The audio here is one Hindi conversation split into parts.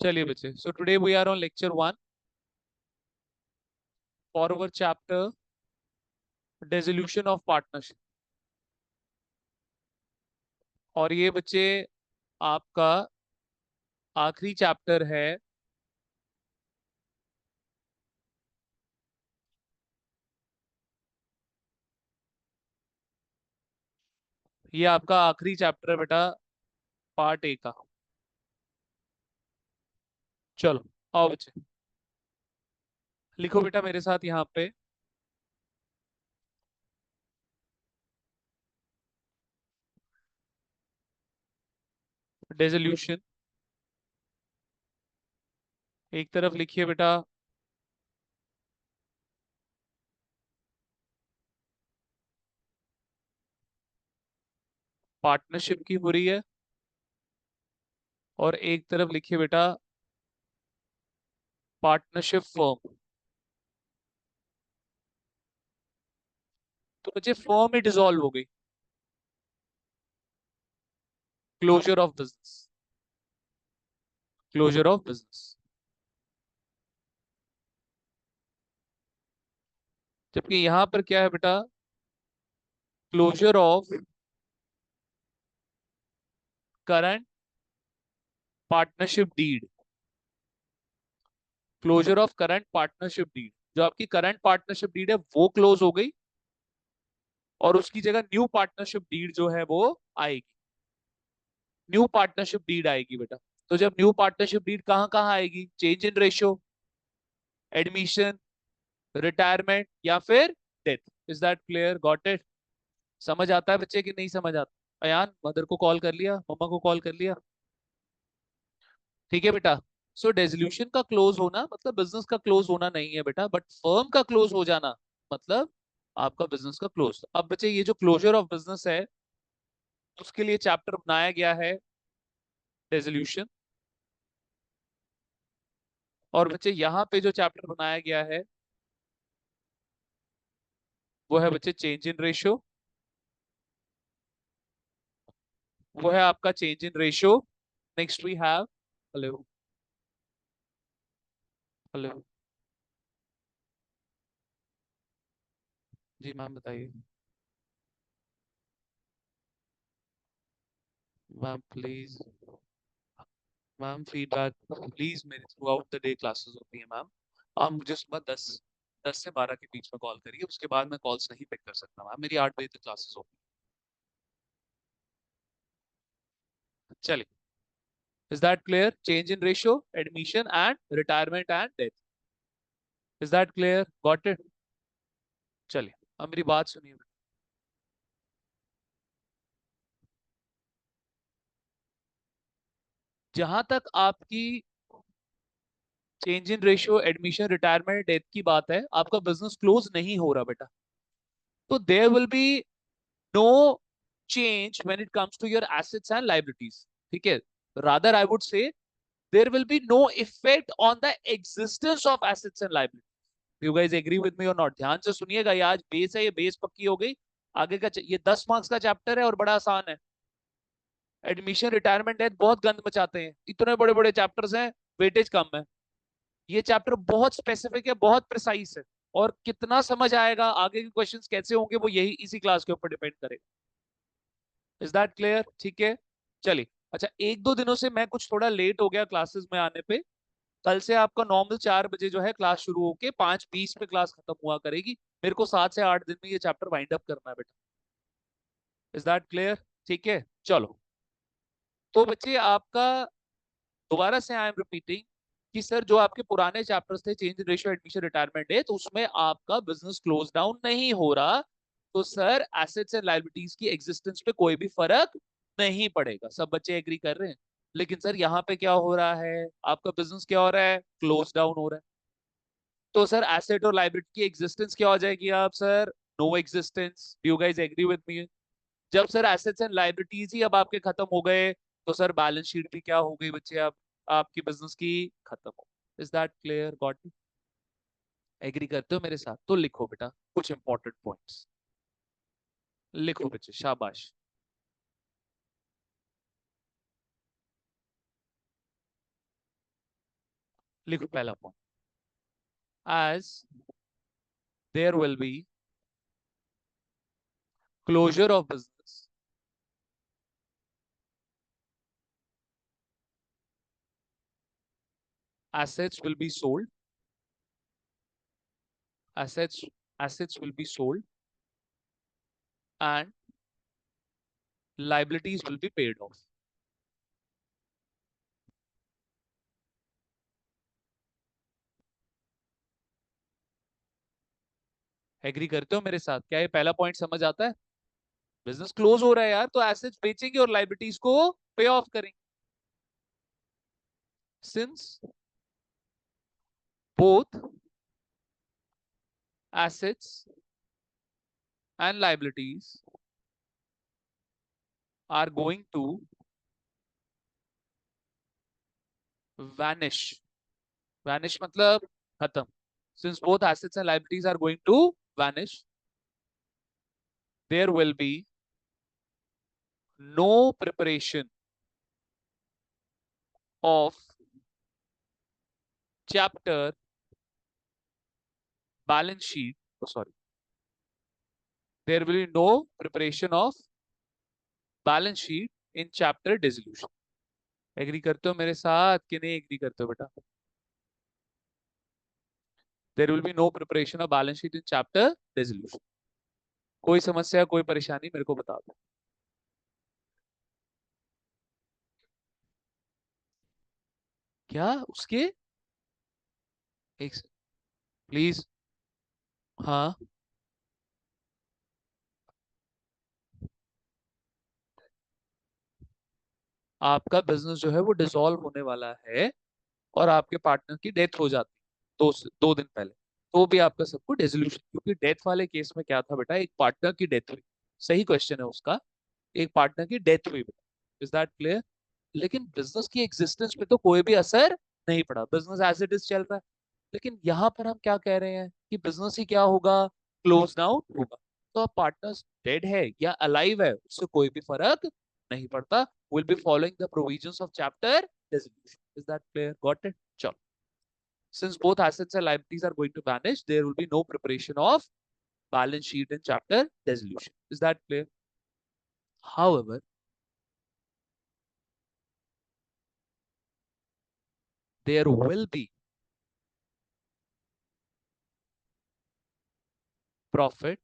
चलिए बच्चे, so today we are on lecture 1 for our chapter dissolution of partnership. और ये बच्चे आपका आखिरी चैप्टर है। ये आपका आखिरी चैप्टर है बेटा, पार्ट ए का। चलो आओ बच्चे, लिखो बेटा मेरे साथ यहाँ पे। डिसोल्यूशन एक तरफ लिखिए बेटा, पार्टनरशिप की हो रही है, और एक तरफ लिखिए बेटा पार्टनरशिप फर्म। तो बच्चे फर्म ही डिसॉल्व हो गई, closure of business, closure of business. जबकि यहां पर क्या है बेटा, closure of current partnership deed, closure of current partnership deed. जो आपकी करंट पार्टनरशिप डीड है वो क्लोज हो गई, और उसकी जगह न्यू पार्टनरशिप डीड जो है वो आएगी। न्यू पार्टनरशिप डीड आएगी बेटा। तो जब न्यू पार्टनरशिप डीड कहां कहां आएगी, change in ratio, admission, retirement या फिर death. Is that clear? Got it? समझ आता है बच्चे कि नहीं समझ आता? अयान, मदर को कॉल कर लिया, मम्मा को कॉल कर लिया? ठीक है बेटा। सो डिसोल्यूशन का क्लोज होना मतलब बिजनेस का क्लोज होना नहीं है बेटा, बट फर्म का क्लोज हो जाना मतलब आपका बिजनेस का क्लोज। अब बच्चे ये जो क्लोजर ऑफ बिजनेस है उसके लिए चैप्टर बनाया गया है डिसोल्यूशन। और बच्चे यहाँ पे जो चैप्टर बनाया गया है वो है बच्चे चेंज इन रेशियो। वो है आपका change in ratio. Next we have, hello, hello, जी मैम बताइए। Ma'am please, ma'am feedback please. मेरे throughout the day classes होती है मैम। आप मुझे सुबह 10 से 12 के बीच में कॉल करिए, उसके बाद मैं कॉल्स नहीं पिक कर सकता मैम, मेरी 8 बजे तक क्लासेस होती है। चलिए, is that clear? Change in ratio, admission and retirement and death. Is that clear? Got it? चलिए अब मेरी बात सुनिए। जहां तक आपकी change in ratio, admission, retirement, death की बात है, आपका बिजनेस क्लोज नहीं हो रहा बेटा। तो there will be no change when it comes to your assets and liabilities. ठीक है? Rather, I would say there will be no effect on the existence of assets and liabilities. You guys agree with me or not? ध्यान से सुनिएगा, ये आज बेस है, ये बेस पक्की हो गई। आगे का ये 10 मार्क्स का चैप्टर है और बड़ा आसान है। एडमिशन, रिटायरमेंट, डेथ बहुत गंद मचाते हैं, इतने बड़े बड़े चैप्टर्स हैं, वेटेज कम है। ये चैप्टर बहुत स्पेसिफिक है, बहुत प्रिसाइज है, और कितना समझ आएगा, आगे के क्वेश्चंस कैसे होंगे, वो यही इसी क्लास के ऊपर डिपेंड करेगा। Is that clear? ठीक है, चलिए। अच्छा, एक दो दिनों से मैं कुछ थोड़ा लेट हो गया क्लासेस में आने पे। कल से आपका नॉर्मल 4 बजे जो है क्लास शुरू होके 5:20 पे क्लास खत्म हुआ करेगी। मेरे को 7 से 8 दिन में ये चैप्टर वाइंड अप करना है बेटा। Is that clear? ठीक है, चलो। तो बच्चे आपका, दोबारा से आई एम रिपीटिंग कि सर जो आपके पुराने चैप्टर्स थे, change in ratio, admission, retirement है, तो उसमें आपका बिजनेस क्लोज डाउन नहीं हो रहा। तो सर एसेट्स एंड लायबिलिटीज की एग्जिस्टेंस पे कोई भी फर्क नहीं पड़ेगा। सब बच्चे एग्री कर रहे हैं? लेकिन सर यहाँ पे क्या हो रहा है, आपका बिजनेस क्या हो रहा है, क्लोज डाउन हो रहा है। तो सर एसेट और लायबिलिटी की एग्जिस्टेंस क्या हो जाएगी? आप sir, no existence. Do you guys agree with me? जब सर एसेट्स एंड लायबिलिटीज ही अब आपके खत्म हो गए, तो सर बैलेंस शीट भी क्या हो गई बच्चे, अब आपकी बिजनेस की खत्म हो। Is that clear? Got it? Agree करते हो मेरे साथ? तो लिखो बेटा कुछ इंपॉर्टेंट पॉइंट्स, लिखो बच्चे, शाबाश। लिखो पहला point, as there will be closure of business, assets will be sold, assets assets will be sold, and liabilities will be paid off. Agree करते हो मेरे साथ? क्या ये पहला पॉइंट समझ आता है? बिजनेस क्लोज हो रहा है यार, तो एसेट्स बेचेंगे और लाइबिलिटीज को पे ऑफ करेंगे. Since both assets and liabilities are going to vanish. Vanish मतलब खत्म. Since both assets and liabilities are going to vanish, there will be no preparation of chapter balance sheet. Oh, sorry. There will be no preparation of balance sheet in chapter dissolution. Agree करते हो मेरे साथ कि नहीं एग्री करते हो बेटा? There will be no preparation of balance sheet in chapter dissolution. कोई समस्या कोई परेशानी मेरे को बता दो. क्या उसके? एक प्लीज. हाँ. आपका बिजनेस जो है वो डिसॉल्व होने वाला है और आपके पार्टनर की डेथ हो जाती है 2 दिन पहले, तो भी आपका सबको डिसोल्यूशन. क्योंकि डेथ वाले केस में क्या था बेटा, एक पार्टनर की डेथ हुई. सही क्वेश्चन है उसका. एक पार्टनर की डेथ हुई बेटा. Is that clear? लेकिन बिजनेस की एग्जिस्टेंस पे तो कोई भी असर नहीं पड़ा, बिजनेस एज इट इज चल रहा है. लेकिन यहाँ पर हम क्या कह रहे हैं कि बिजनेस ही क्या होगा, क्लोज डाउन होगा. तो अब पार्टनर डेड है या अलाइव है उससे कोई भी फर्क नहीं पड़ता. Will be following the provisions of chapter dissolution. Is that clear? Got it? चलो. Since both assets and liabilities are going to vanish, there will be no preparation of balance sheet in chapter dissolution. Is that clear? However, there will be profit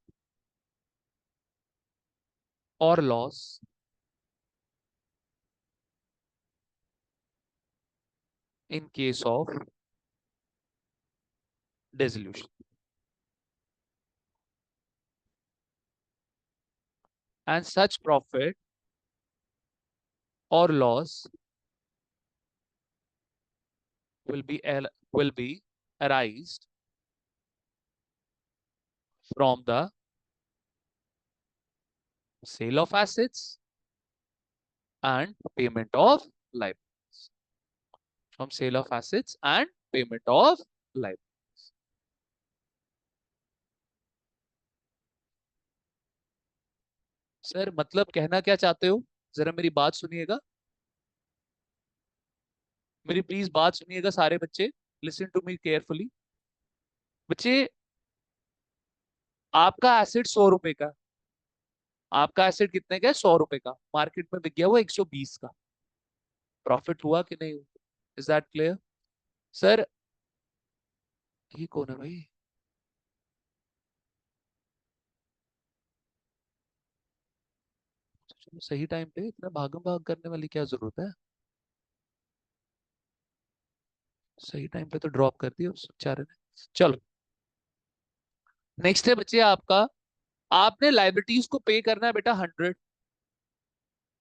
or loss in case of dissolution. And such profit or loss will be arised from the sale of assets and payment of liabilities. From sale of assets and payment of liabilities. Sir मतलब कहना क्या चाहते हो? जरा मेरी बात सुनिएगा. मेरी प्लीज बात सुनिएगा सारे बच्चे. Listen to me carefully. बच्चे, आपका एसेट 100 रुपए का. आपका एसेट कितने का है? 100 रुपए का. मार्केट में बिक गया वो 120 का. प्रॉफिट हुआ कि नहीं हुआ? Is that clear? सर ये कौन है भाई? चलो सही टाइम पे, इतना भागम भाग करने वाली क्या जरूरत है? सही टाइम पे तो ड्रॉप कर दिया उस बेचारे ने. चलो नेक्स्ट है बच्चे आपका. आपने लाइबिलिटीज को पे करना है बेटा 100.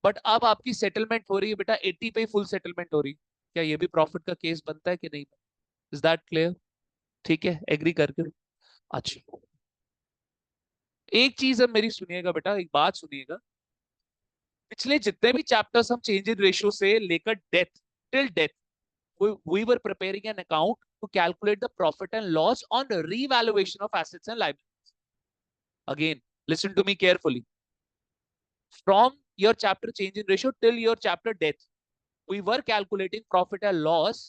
बट अब आपकी सेटलमेंट हो रही है बेटा 80 पे, फुल सेटलमेंट हो रही है. क्या ये भी प्रॉफिट का केस बनता है कि नहीं? Is that clear? ठीक है, एग्री करके. अच्छा, एक चीज अब मेरी सुनिएगा बेटा, एक बात सुनिएगा. पिछले जितने भी चैप्टर्स हम चेंज इन रेशियो से लेकर death till death, we were preparing an account to calculate the profit and loss on revaluation of assets and liabilities. Again, listen to me carefully. From your chapter change in ratio till your chapter death, we were calculating profit and loss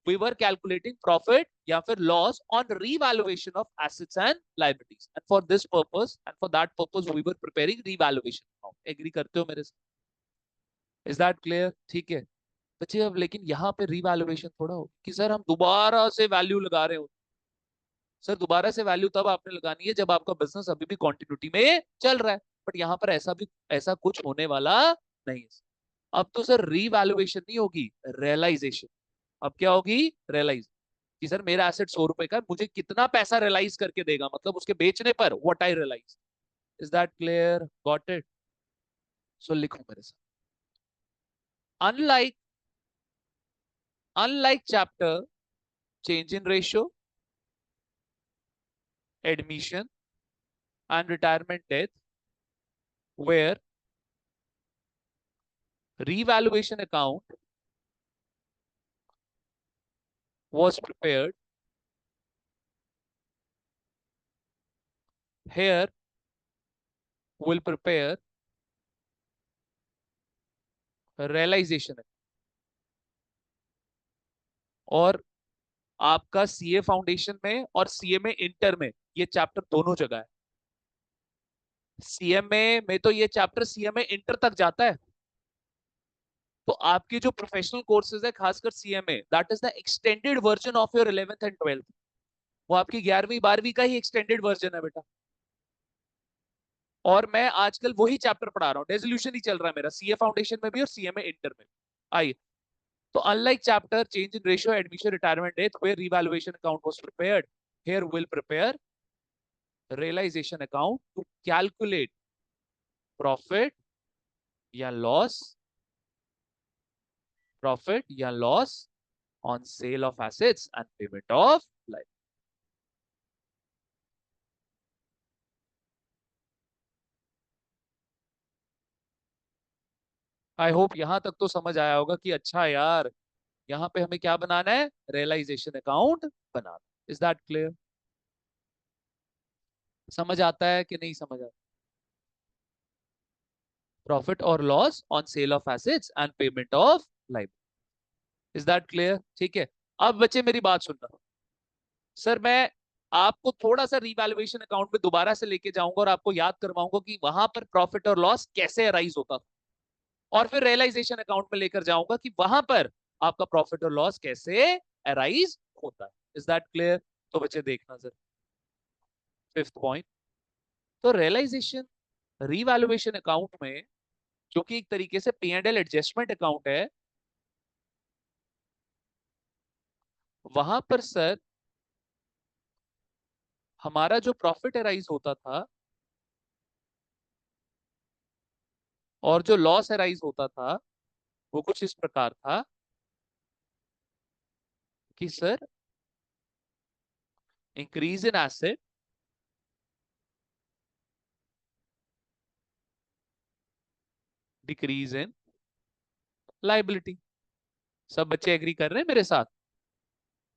we were calculating profit या फिर loss on revaluation of assets and liabilities, and for this purpose and for that purpose we were preparing revaluation account. Agree करते हो मेरे से? Is that clear? ठीक है बच्चे। अब लेकिन यहाँ पे रिवैल्यूएशन थोड़ा हो कि सर हम दोबारा से वैल्यू लगा रहे हो। सर दोबारा से वैल्यू तब आपने लगानी है जब आपका बिजनेस अभी भी कंटिन्यूटी में चल रहा है, बट यहाँ पर ऐसा कुछ होने वाला नहीं है। अब तो सर रिवैल्यूएशन नहीं होगी, रियलाइजेशन। अब क्या होगी? रियलाइज कि सर मेरा एसेट 100 रुपए का है, मुझे कितना पैसा रियलाइज करके देगा, मतलब उसके बेचने पर what I realize. Is that clear? Got it? So लिखो मेरे साथ। Unlike unlike chapter change in ratio, admission and retirement death, where revaluation account was prepared, here will prepare realization। और आपका सीए फाउंडेशन में और सीए में इंटर में ये चैप्टर दोनों जगह है। सीएमए में तो ये चैप्टर सीएमए इंटर तक जाता है। तो आपकी जो प्रोफेशनल कोर्सेज है खासकर CMA, that is the extended version of your 11th and 12th। वो आपकी 11वीं 12वीं का ही एक्सटेंडेड वर्जन है बेटा। और मैं आजकल वही चैप्टर पढ़ा रहा हूँ, रेजोल्यूशन ही चल रहा है मेरा सीए फाउंडेशन में भी और सीएमए इंटर में। आइए, तो unlike chapter change in ratio admission retirement death where revaluation account was prepared, here will prepare realisation account to calculate profit या लॉस, प्रॉफिट या loss on sale of assets and payment of life. I hope यहां तक तो समझ आया होगा कि अच्छा यार यहाँ पे हमें क्या बनाना है? रियलाइजेशन अकाउंट बनाना। Is that clear? समझ आता है कि नहीं समझ आता? प्रॉफिट और loss on sale of assets and payment of life. Is that clear? ठीक है। अब बच्चे मेरी बात सुनना। सर मैं आपको थोड़ा सा रिवैल्यूएशन अकाउंट में दोबारा से लेके जाऊंगा और आपको याद करवाऊंगा कि वहां पर प्रॉफिट और लॉस कैसे अराइज होता था, और फिर रियलाइजेशन अकाउंट में लेकर जाऊंगा कि वहां पर आपका प्रॉफिट और लॉस कैसे अराइज होता है। Is that clear? तो बच्चे देखना सर, फिफ्थ पॉइंट। तो रियलाइजेशन रिवैल्यूएशन अकाउंट में, जो कि एक तरीके से P and L adjustment account है, वहां पर सर हमारा जो प्रॉफिट अराइज होता था और जो लॉस अराइज होता था वो कुछ इस प्रकार था कि sir increase in asset, decrease in liability. सब बच्चे एग्री कर रहे हैं मेरे साथ?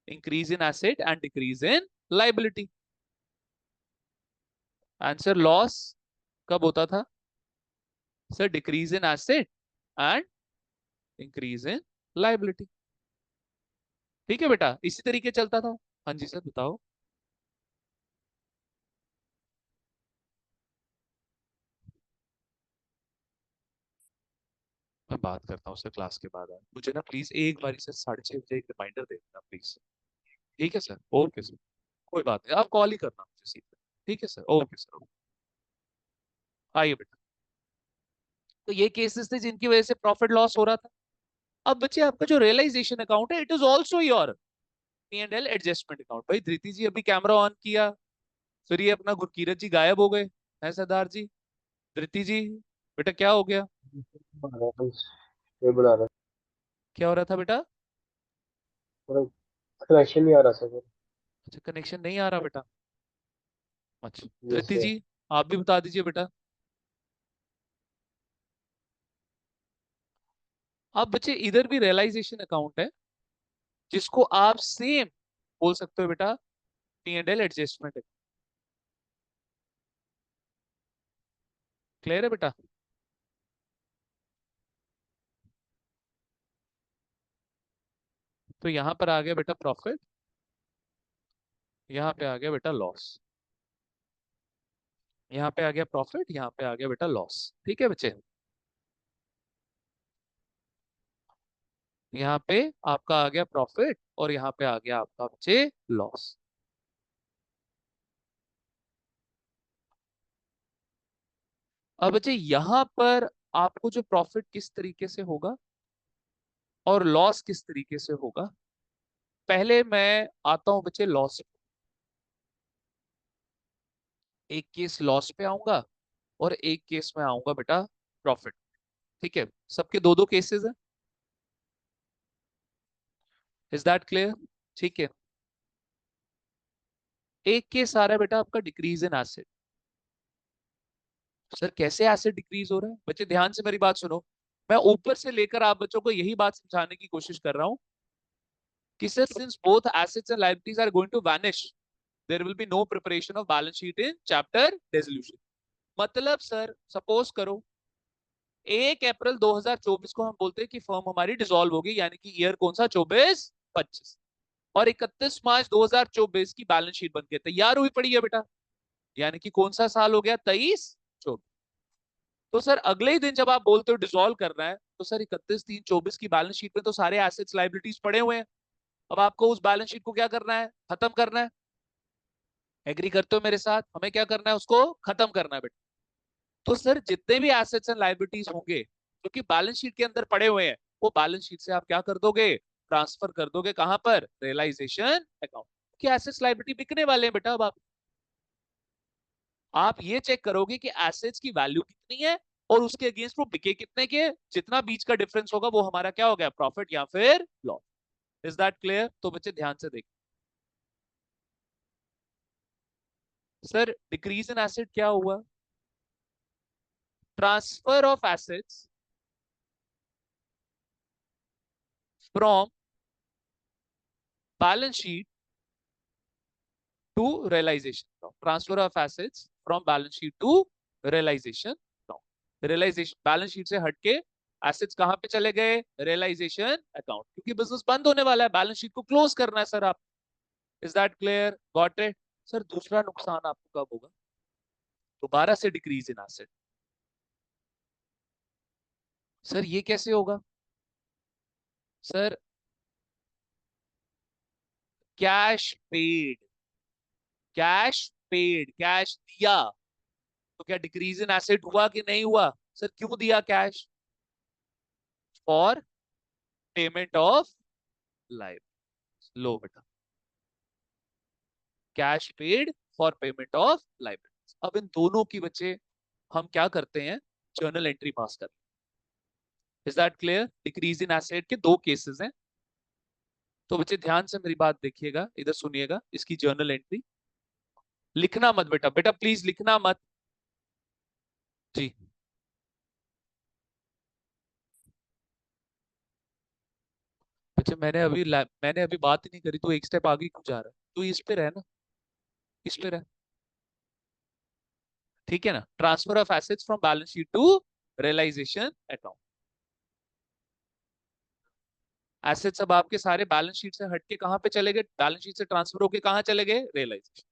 Increase in asset and decrease in liability. Answer loss कब होता था? Sir decrease in asset and increase in liability. ठीक है बेटा, इसी तरीके चलता था। हाँ जी सर बताओ। मैं बात करता हूँ सर क्लास के बाद। मुझे ना प्लीज एक बार सर 6:30 बजे एक रिमाइंडर दे देना प्लीज। ठीक है सर? ओके सर, कोई बात नहीं, आप कॉल ही करना मुझे सीधे। ठीक है सर? Okay sir. आइए बेटा। तो ये केसेस थे जिनकी वजह से प्रॉफिट लॉस हो रहा था। अब बच्चे आपका जो रियलाइजेशन अकाउंट है, it is also your P and L adjustment account. भाई धृति जी अभी कैमरा ऑन किया, फिर ये अपना गुरकीरत जी गायब हो गए हैं सरदार जी। धृति जी बेटा क्या हो गया? ये बुला रहा क्या हो रहा था बेटा? है, कनेक्शन नहीं आ रहा सर। अच्छा कनेक्शन नहीं आ रहा बेटा। अच्छा धृति जैसे जी आप भी बता दीजिए बेटा। अब बच्चे इधर भी रियलाइजेशन अकाउंट है जिसको आप सेम बोल सकते हो बेटा P and L adjustment. Clear है बेटा? तो यहां पर आ गया बेटा प्रॉफिट, यहाँ पे आ गया बेटा लॉस, यहाँ पे आ गया प्रॉफिट, यहाँ पे आ गया बेटा लॉस। ठीक है बच्चे, यहाँ पे आपका आ गया प्रॉफिट और यहाँ पे आ गया आपका बच्चे लॉस। अब बच्चे यहाँ पर आपको जो प्रॉफिट किस तरीके से होगा और लॉस किस तरीके से होगा, पहले मैं आता हूं बच्चे लॉस। एक केस लॉस पे आऊंगा और एक केस में आऊंगा बेटा प्रॉफिट। ठीक है, सबके दो दो केसेस है। Is that clear? ठीक है, एक केस आ रहा है बेटा आपका डिक्रीज इन एसिड। सर कैसे एसिड डिक्रीज हो रहा है? बच्चे ध्यान से मेरी बात सुनो, मैं ऊपर से लेकर आप बच्चों को यही बात समझाने की कोशिश कर रहा हूं कि sir since both assets and liabilities are going to vanish, there will be no preparation of balance sheet in chapter resolution. मतलब सर सपोज करो 1 अप्रैल 2024 को हम बोलते हैं कि फर्म हमारी डिसॉल्व होगी, यानी कि ईयर कौन सा, 24-25, और 31 मार्च 2024 की बैलेंस शीट बन के तैयार हुई पड़ी है बेटा, यानी कि कौन सा साल हो गया, 23-24। तो सर अगले ही दिन जब आप बोलते हो डिसॉल्व करना है, तो सर 31/3/24 की बैलेंस शीट में तो सारे एसेट्स लाइबिलिटीज पड़े हुए हैं। अब आपको उस बैलेंस शीट को क्या करना है, खत्म करना है। एग्री करते हो मेरे साथ? हमें क्या करना है, उसको खत्म करना है बेटा। तो सर जितने भी एसेट्स एंड लाइबिलिटीज होंगे जो कि बैलेंस शीट के अंदर पड़े हुए हैं, वो बैलेंस शीट से आप क्या कर दोगे, ट्रांसफर कर दोगे कहां पर, रियलाइजेशन अकाउंट। कि एसेट्स लाइबिलिटी बिकने वाले हैं बेटा। अब आप ये चेक करोगे कि एसेट्स की वैल्यू कितनी है और उसके अगेंस्ट वो बिके कितने के, जितना बीच का डिफरेंस होगा वो हमारा क्या हो गया, प्रॉफिट या फिर लॉस। Is that clear? तो बच्चे ध्यान से देखिए, सर डिक्रीज इन एसेट क्या हुआ, transfer of assets from balance sheet to realisation, transfer of assets from balance sheet to realisation. Realisation balance sheet से हटके एसेट्स कहां पे चले गए, रियलाइजेशन अकाउंट, क्योंकि बिजनेस बंद होने वाला है, बैलेंस शीट को क्लोज करना है सर आप। Is that clear? Got it? Sir दूसरा नुकसान आपको कब होगा, दोबारा से डिक्रीज इन एसेट। सर ये कैसे होगा? Sir cash paid, cash paid, cash दिया, तो क्या डिक्रीज इन एसेट हुआ कि नहीं हुआ? सर क्यों दिया cash, for payment of life. लो बेटा, cash paid for payment of life. अब इन दोनों की बच्चे हम क्या करते हैं, जर्नल एंट्री पास करते हैं। Is that clear? Decrease in asset के दो केसेस हैं, तो बच्चे ध्यान से मेरी बात देखिएगा, इधर सुनिएगा, इसकी जर्नल एंट्री लिखना मत बेटा, बेटा प्लीज लिखना मत जी। बच्चे मैंने अभी बात ही नहीं करी, तो एक स्टेप आगे क्यों जा रहा है, तो इस पे रहे ना, इस पे रहे। ठीक है ना, transfer of assets from balance sheet to realisation account. Assets अब आपके सारे बैलेंस शीट से हटके कहां पे चले गए, बैलेंस शीट से ट्रांसफर होके कहां चले गए, रियलाइजेशन।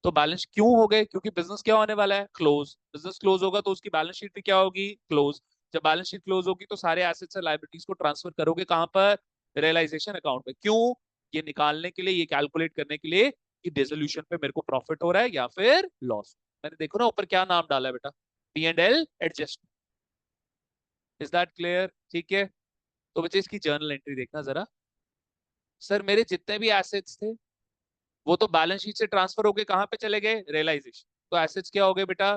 तो बैलेंस क्यों हो गए, क्योंकि बिजनेस क्या होने वाला है, क्लोज। बिजनेस क्लोज होगा तो उसकी बैलेंस शीट भी क्या होगी, क्लोज। जब बैलेंस शीट क्लोज होगी तो सारे एसेट्स और लायबिलिटीज को ट्रांसफर करोगे कहां पर, रियलाइजेशन अकाउंट में। क्यों? ये निकालने के लिए, ये कैलकुलेट करने के लिए कि डिसोल्यूशन पे मेरे को प्रॉफिट हो रहा है या फिर लॉस। मैंने देखो ना ऊपर क्या नाम डाला है बेटा, P&L adjustment. Is that clear? ठीक है, तो बच्चे इसकी जर्नल एंट्री देखना जरा। सर मेरे जितने भी एसेट्स थे वो तो बैलेंस शीट से ट्रांसफर होके कहां पे चले गए, रियलाइजेशन। तो एसेट्स क्या हो गए बेटा,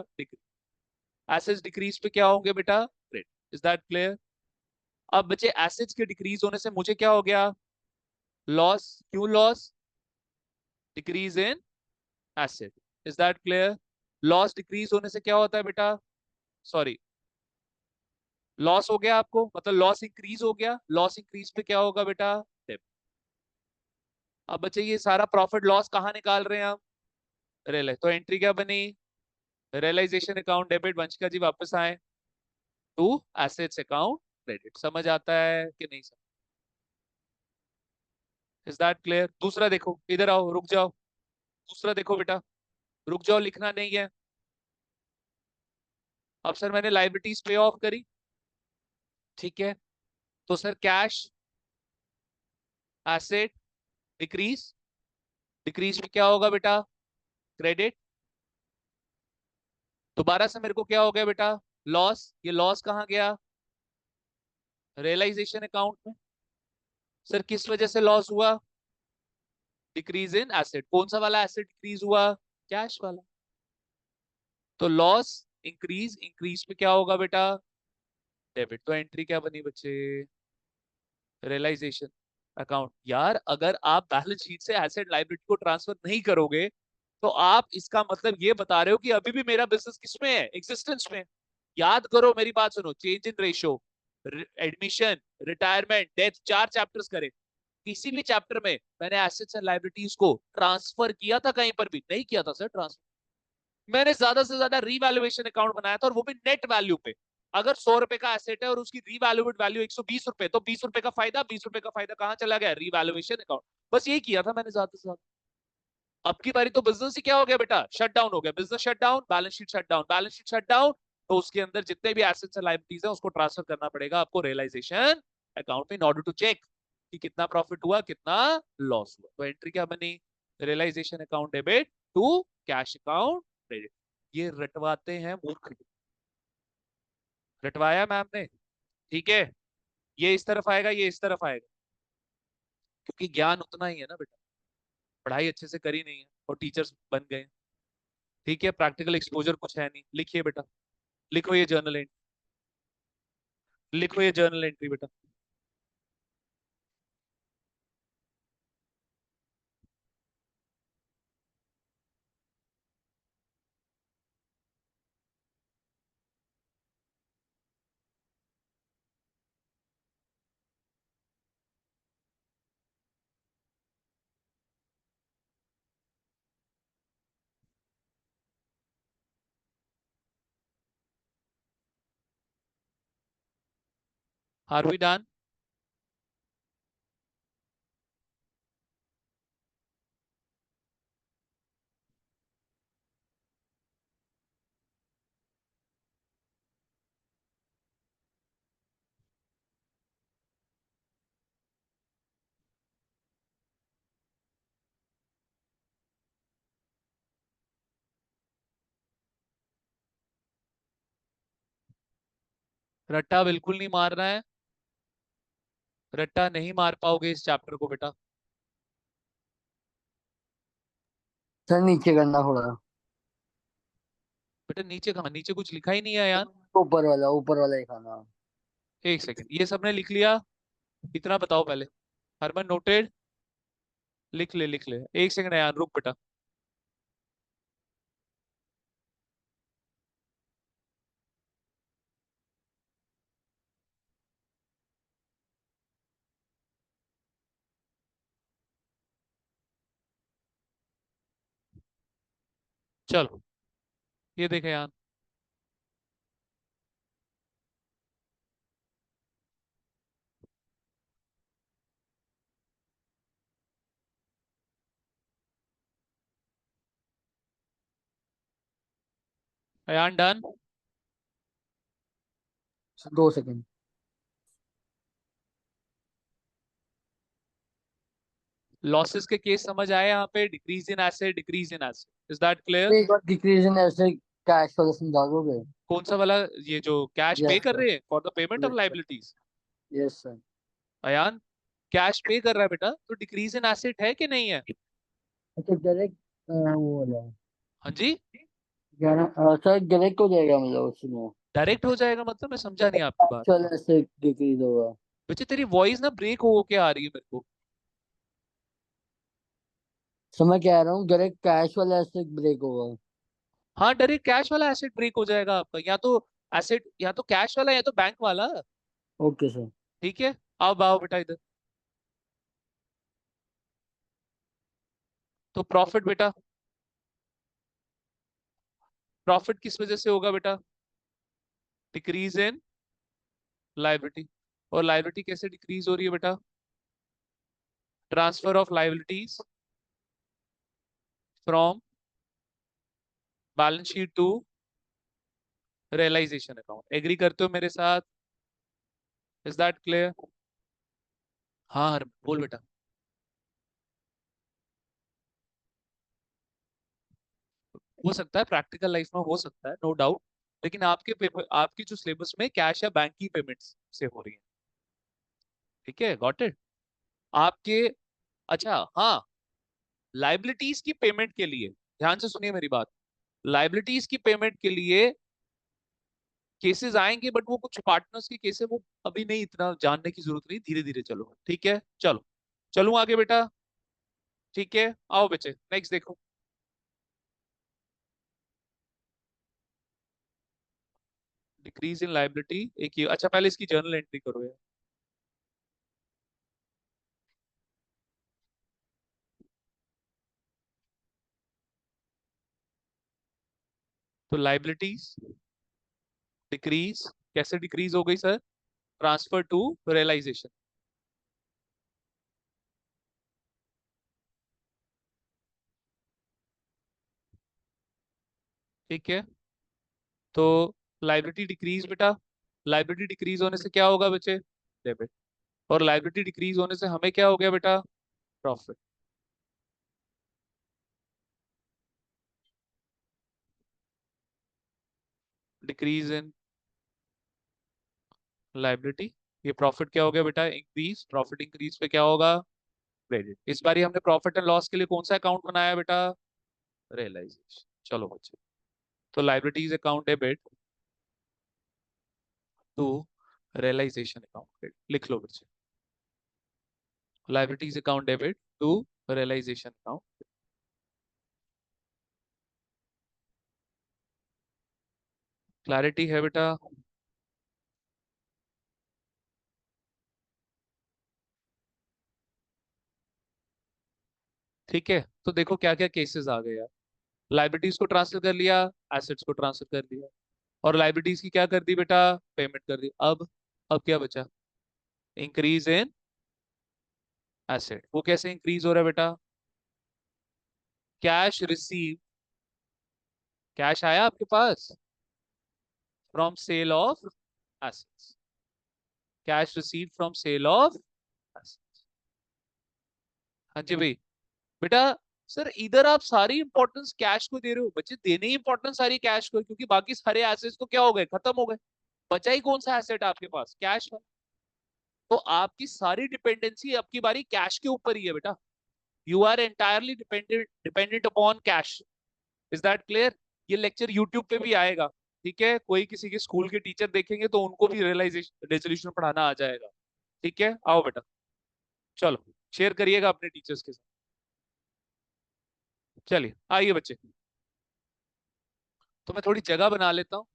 एसेट्स डिक्रीज पे क्या होंगे बेटा, क्रेडिट। Is that clear? अब बच्चे एसेट्स के डिक्रीज होने से मुझे क्या हो गया, लॉस। क्यों loss, decrease in asset. Is that clear? Loss decrease होने से क्या होता है बेटा, सॉरी, लॉस हो गया आपको, मतलब लॉस इंक्रीज हो गया, लॉस इंक्रीज पे क्या होगा बेटा, डेबिट। अब बच्चे ये सारा प्रॉफिट लॉस कहाँ निकाल रहे हैं हम, रियलाइज। तो एंट्री क्या बनी, रियलाइजेशन अकाउंट डेबिट, वंशिका जी वापस आए टू एसेट्स अकाउंट क्रेडिट। समझ आता है कि नहीं समझ? Is that clear? दूसरा देखो, इधर आओ, रुक जाओ, दूसरा देखो बेटा, रुक जाओ, लिखना नहीं है। अब सर मैंने लाइबिलिटीज पे ऑफ करी, ठीक है, तो sir cash asset decrease, decrease में क्या होगा बेटा? क्रेडिट। दोबारा से मेरे को क्या हो गया बेटा? लॉस। ये लॉस कहाँ गया? रियलाइजेशन अकाउंट में। सर किस वजह से लॉस हुआ? Decrease in asset. कौन सा वाला एसेट डिक्रीज हुआ? कैश वाला। तो लॉस इंक्रीज, इंक्रीज पे क्या होगा बेटा? डेबिट। तो एंट्री क्या बनी बच्चे? Realisation account. यार अगर आप बैलेंस शीट से एसेट लायबिलिटी को ट्रांसफर नहीं करोगे तो आप इसका मतलब ये बता रहे हो कि अभी भी मेरा बिजनेस किसमें है? एग्जिस्टेंस में। याद करो, मेरी बात सुनो, change in ratio, admission, retirement, death, 4 chapters करे। किसी भी चैप्टर में मैंने एसेट्स एंड लायबिलिटीज को ट्रांसफर किया था? कहीं पर भी नहीं किया था सर ट्रांसफर। मैंने ज्यादा से ज्यादा रीवैल्यूएशन अकाउंट बनाया था, और वो भी नेट वैल्यू पे। अगर 100 रुपए का एसेट है और उसकी रीवैल्यूएट वैल्यू 120 रुपए, तो 20 रुपए का फायदा, 20 रुपए का फायदा कहाँ चला गया? Revaluation account. बस यही किया था मैंने ज्यादा से ज्यादा। अब की बारी तो बिजनेस ही क्या हो गया बेटा? शट डाउन हो गया। Business shut down, balance sheet shut down, balance sheet shut down. तो उसके अंदर जितने भी एसेट्स एंड लायबिलिटीज है उसको ट्रांसफर करना पड़ेगा आपको रियलाइजेशन अकाउंट में, इन ऑर्डर टू चेक कि कितना प्रॉफिट हुआ, कितना लॉस हुआ। तो एंट्री क्या बनी? Realisation account debit to cash account credit. ये रटवाते हैं मूर्ख। रटवाया मैम ने, ठीक है। ये इस तरफ आएगा, ये इस तरफ आएगा, क्योंकि ज्ञान उतना ही है ना बेटा। पढ़ाई अच्छे से करी नहीं है और टीचर्स बन गए, ठीक है, प्रैक्टिकल एक्सपोजर कुछ है नहीं। लिखिए बेटा, लिखो ये जर्नल एंट्री, लिखो ये जर्नल एंट्री बेटा। Are we done? रट्टा बिल्कुल नहीं मारना है, रट्टा नहीं मार पाओगे इस चैप्टर को बेटा। सर नीचे करना थोड़ा। बेटा नीचे कहाँ? नीचे कुछ लिखा ही नहीं है यार। ऊपर वाला ही खाना। एक सेकंड, ये सबने लिख लिया? इतना बताओ पहले। हरमन नोटेड? लिख ले, लिख ले। एक सेकंड यार, रुक बेटा। चलो, ये देखे यार। अयान डन? 2 सेकंड। लॉसेस के केस समझ आए यहाँ पे? Decrease in asset, decrease in asset, is that clear? एक बार डिक्रीज इन ऐसे कैश वाला समझा दोगे? कौन सा वाला? ये जो कैश पे यस कर सर। रहे हैं for the payment of yes sir. Liabilities. Yes sir. Ayaan, cash पे कर रहा है बेटा, तो डिक्रीज इन एसेट है कि नहीं है? अच्छा डायरेक्ट वो वाला। हाँ जी। सर डायरेक्ट हो जाएगा मतलब उसमें। डायरेक्ट हो जाएगा मतलब? मैं समझा नहीं आपकी बात। एक्चुअल ऐसे डिक्रीज होगा। बच्चे तेरी वॉइस ना ब्रेक हो के आ रही है मेरे को। सर मैं कह रहा हूँ डायरेक्ट कैश वाला ऐसे ब्रेक होगा। हाँ, डायरेक्ट कैश वाला एसेट ब्रेक हो जाएगा आपका, या तो एसेट, या तो कैश वाला, या तो बैंक वाला। Okay sir. ठीक है, अब आओ बेटा इधर। तो प्रॉफिट बेटा, प्रॉफिट किस वजह से होगा बेटा? Decrease in liability. और लायबिलिटी कैसे डिक्रीज हो रही है बेटा? Transfer of liabilities from balance sheet to realisation account. Agree करते हो मेरे साथ? Is that clear? हाँ हर बोल बेटा। हो सकता है प्रैक्टिकल लाइफ में, हो सकता है, नो डाउट, लेकिन आपके पेपर, आपकी जो सिलेबस में कैश या बैंक की पेमेंट्स से हो रही है। ठीक है, गॉट इट? आपके, अच्छा हाँ, लाइबिलिटीज की पेमेंट के लिए ध्यान से सुनिए मेरी बात। लाइबिलिटीज की पेमेंट के लिए केसेस आएंगे, बट वो कुछ पार्टनर्स के केस है, वो अभी नहीं, इतना जानने की जरूरत नहीं, धीरे धीरे चलो। ठीक है, चलो चलूं आगे बेटा। ठीक है, आओ बच्चे नेक्स्ट देखो। डिक्रीज इन लाइबिलिटी, एक ये, अच्छा पहले इसकी जर्नल एंट्री करो यार। तो लाइबिलिटीज डिक्रीज, कैसे डिक्रीज हो गई सर? Transfer to realisation. ठीक है, तो लाइबिलिटी डिक्रीज बेटा, लाइबिलिटी डिक्रीज होने से क्या होगा बच्चे? डेबिट। और लाइबिलिटी डिक्रीज होने से हमें क्या हो गया बेटा? प्रॉफिट। डिक्रीज इन लाइबिलिटी, ये प्रॉफिट क्या हो गया बेटा? इंक्रीज। प्रॉफिट इंक्रीज पे क्या होगा? क्रेडिट। इस बार हमने प्रॉफिट एंड लॉस के लिए कौन सा अकाउंट बनाया बेटा? रियलाइजेशन। चलो बच्चे, तो liabilities account debit to realisation account credit, लिख लो बच्चे। Liabilities account debit to realisation account. Clarity है बेटा? ठीक है, तो देखो क्या क्या केसेस आ गए यार। लाइबिलिटीज को ट्रांसफर कर लिया, एसेट्स को ट्रांसफर कर दिया, और लाइबिलिटीज की क्या कर दी बेटा? पेमेंट कर दी। अब क्या बचा? Increase in asset. वो कैसे इंक्रीज हो रहा है बेटा? कैश रिसीव, कैश आया आपके पास from sale of assets, cash receive from sale of assets. हाँ जी भाई। बेटा सर इधर आप सारी इंपॉर्टेंस कैश को दे रहे हो, बच्चे देने ही इंपॉर्टेंस सारी कैश को है, क्योंकि बाकी सारे एसेट्स तो क्या हो गए? खत्म हो गए। बचा ही कौन सा एसेट आपके पास? कैश है। तो आपकी सारी डिपेंडेंसी अब की बारी कैश के ऊपर ही है बेटा। You are entirely dependent dependent upon cash. Is that clear? ये लेक्चर यूट्यूब पे भी आएगा। ठीक है, कोई किसी के स्कूल के टीचर देखेंगे तो उनको भी रियलाइजेशन रेजोल्यूशन पढ़ाना आ जाएगा। ठीक है, आओ बेटा, चलो शेयर करिएगा अपने टीचर्स के साथ। चलिए आइए बच्चे, तो मैं थोड़ी जगह बना लेता हूँ।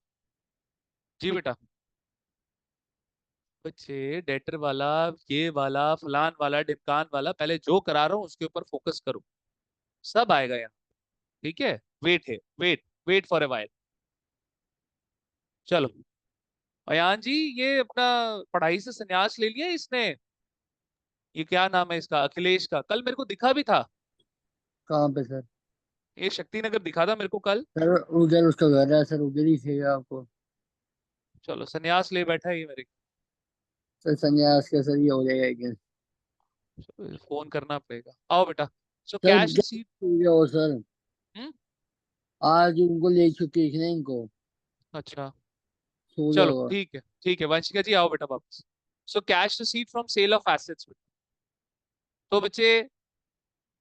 जी बेटा। बच्चे डेटर वाला, ये वाला, फलान वाला, ढिमकान वाला, पहले जो करा रहा हूँ उसके ऊपर फोकस करो, सब आएगा यहाँ। ठीक है, वेट है, wait, wait for a while. चलो, अयान जी, ये अपना पढ़ाई से संन्यास ले लिया इसने? ये क्या नाम है इसका, अखिलेश का, कल मेरे को दिखा भी था। कहाँ पे सर? ये शक्ति नगर दिखा था मेरे को कल। सर उधर उसका घर है सर, उधर ही थे आपको। चलो संन्यास ले बैठा है ये मेरे। सर संन्यास का सर ये हो जाएगा एक दिन। फोन करना पड़ेगा। आओ बेटा, सो सर कैश क्या रिसीव। हो गया हो सर? आज उनको ले छुट्टी थी ना इनको। अच्छा, सो चलो जाओ। ठीक है, ठीक है वंशिका जी, आओ बेटा वापस। So cash receive from sale of assets. तो बच्चे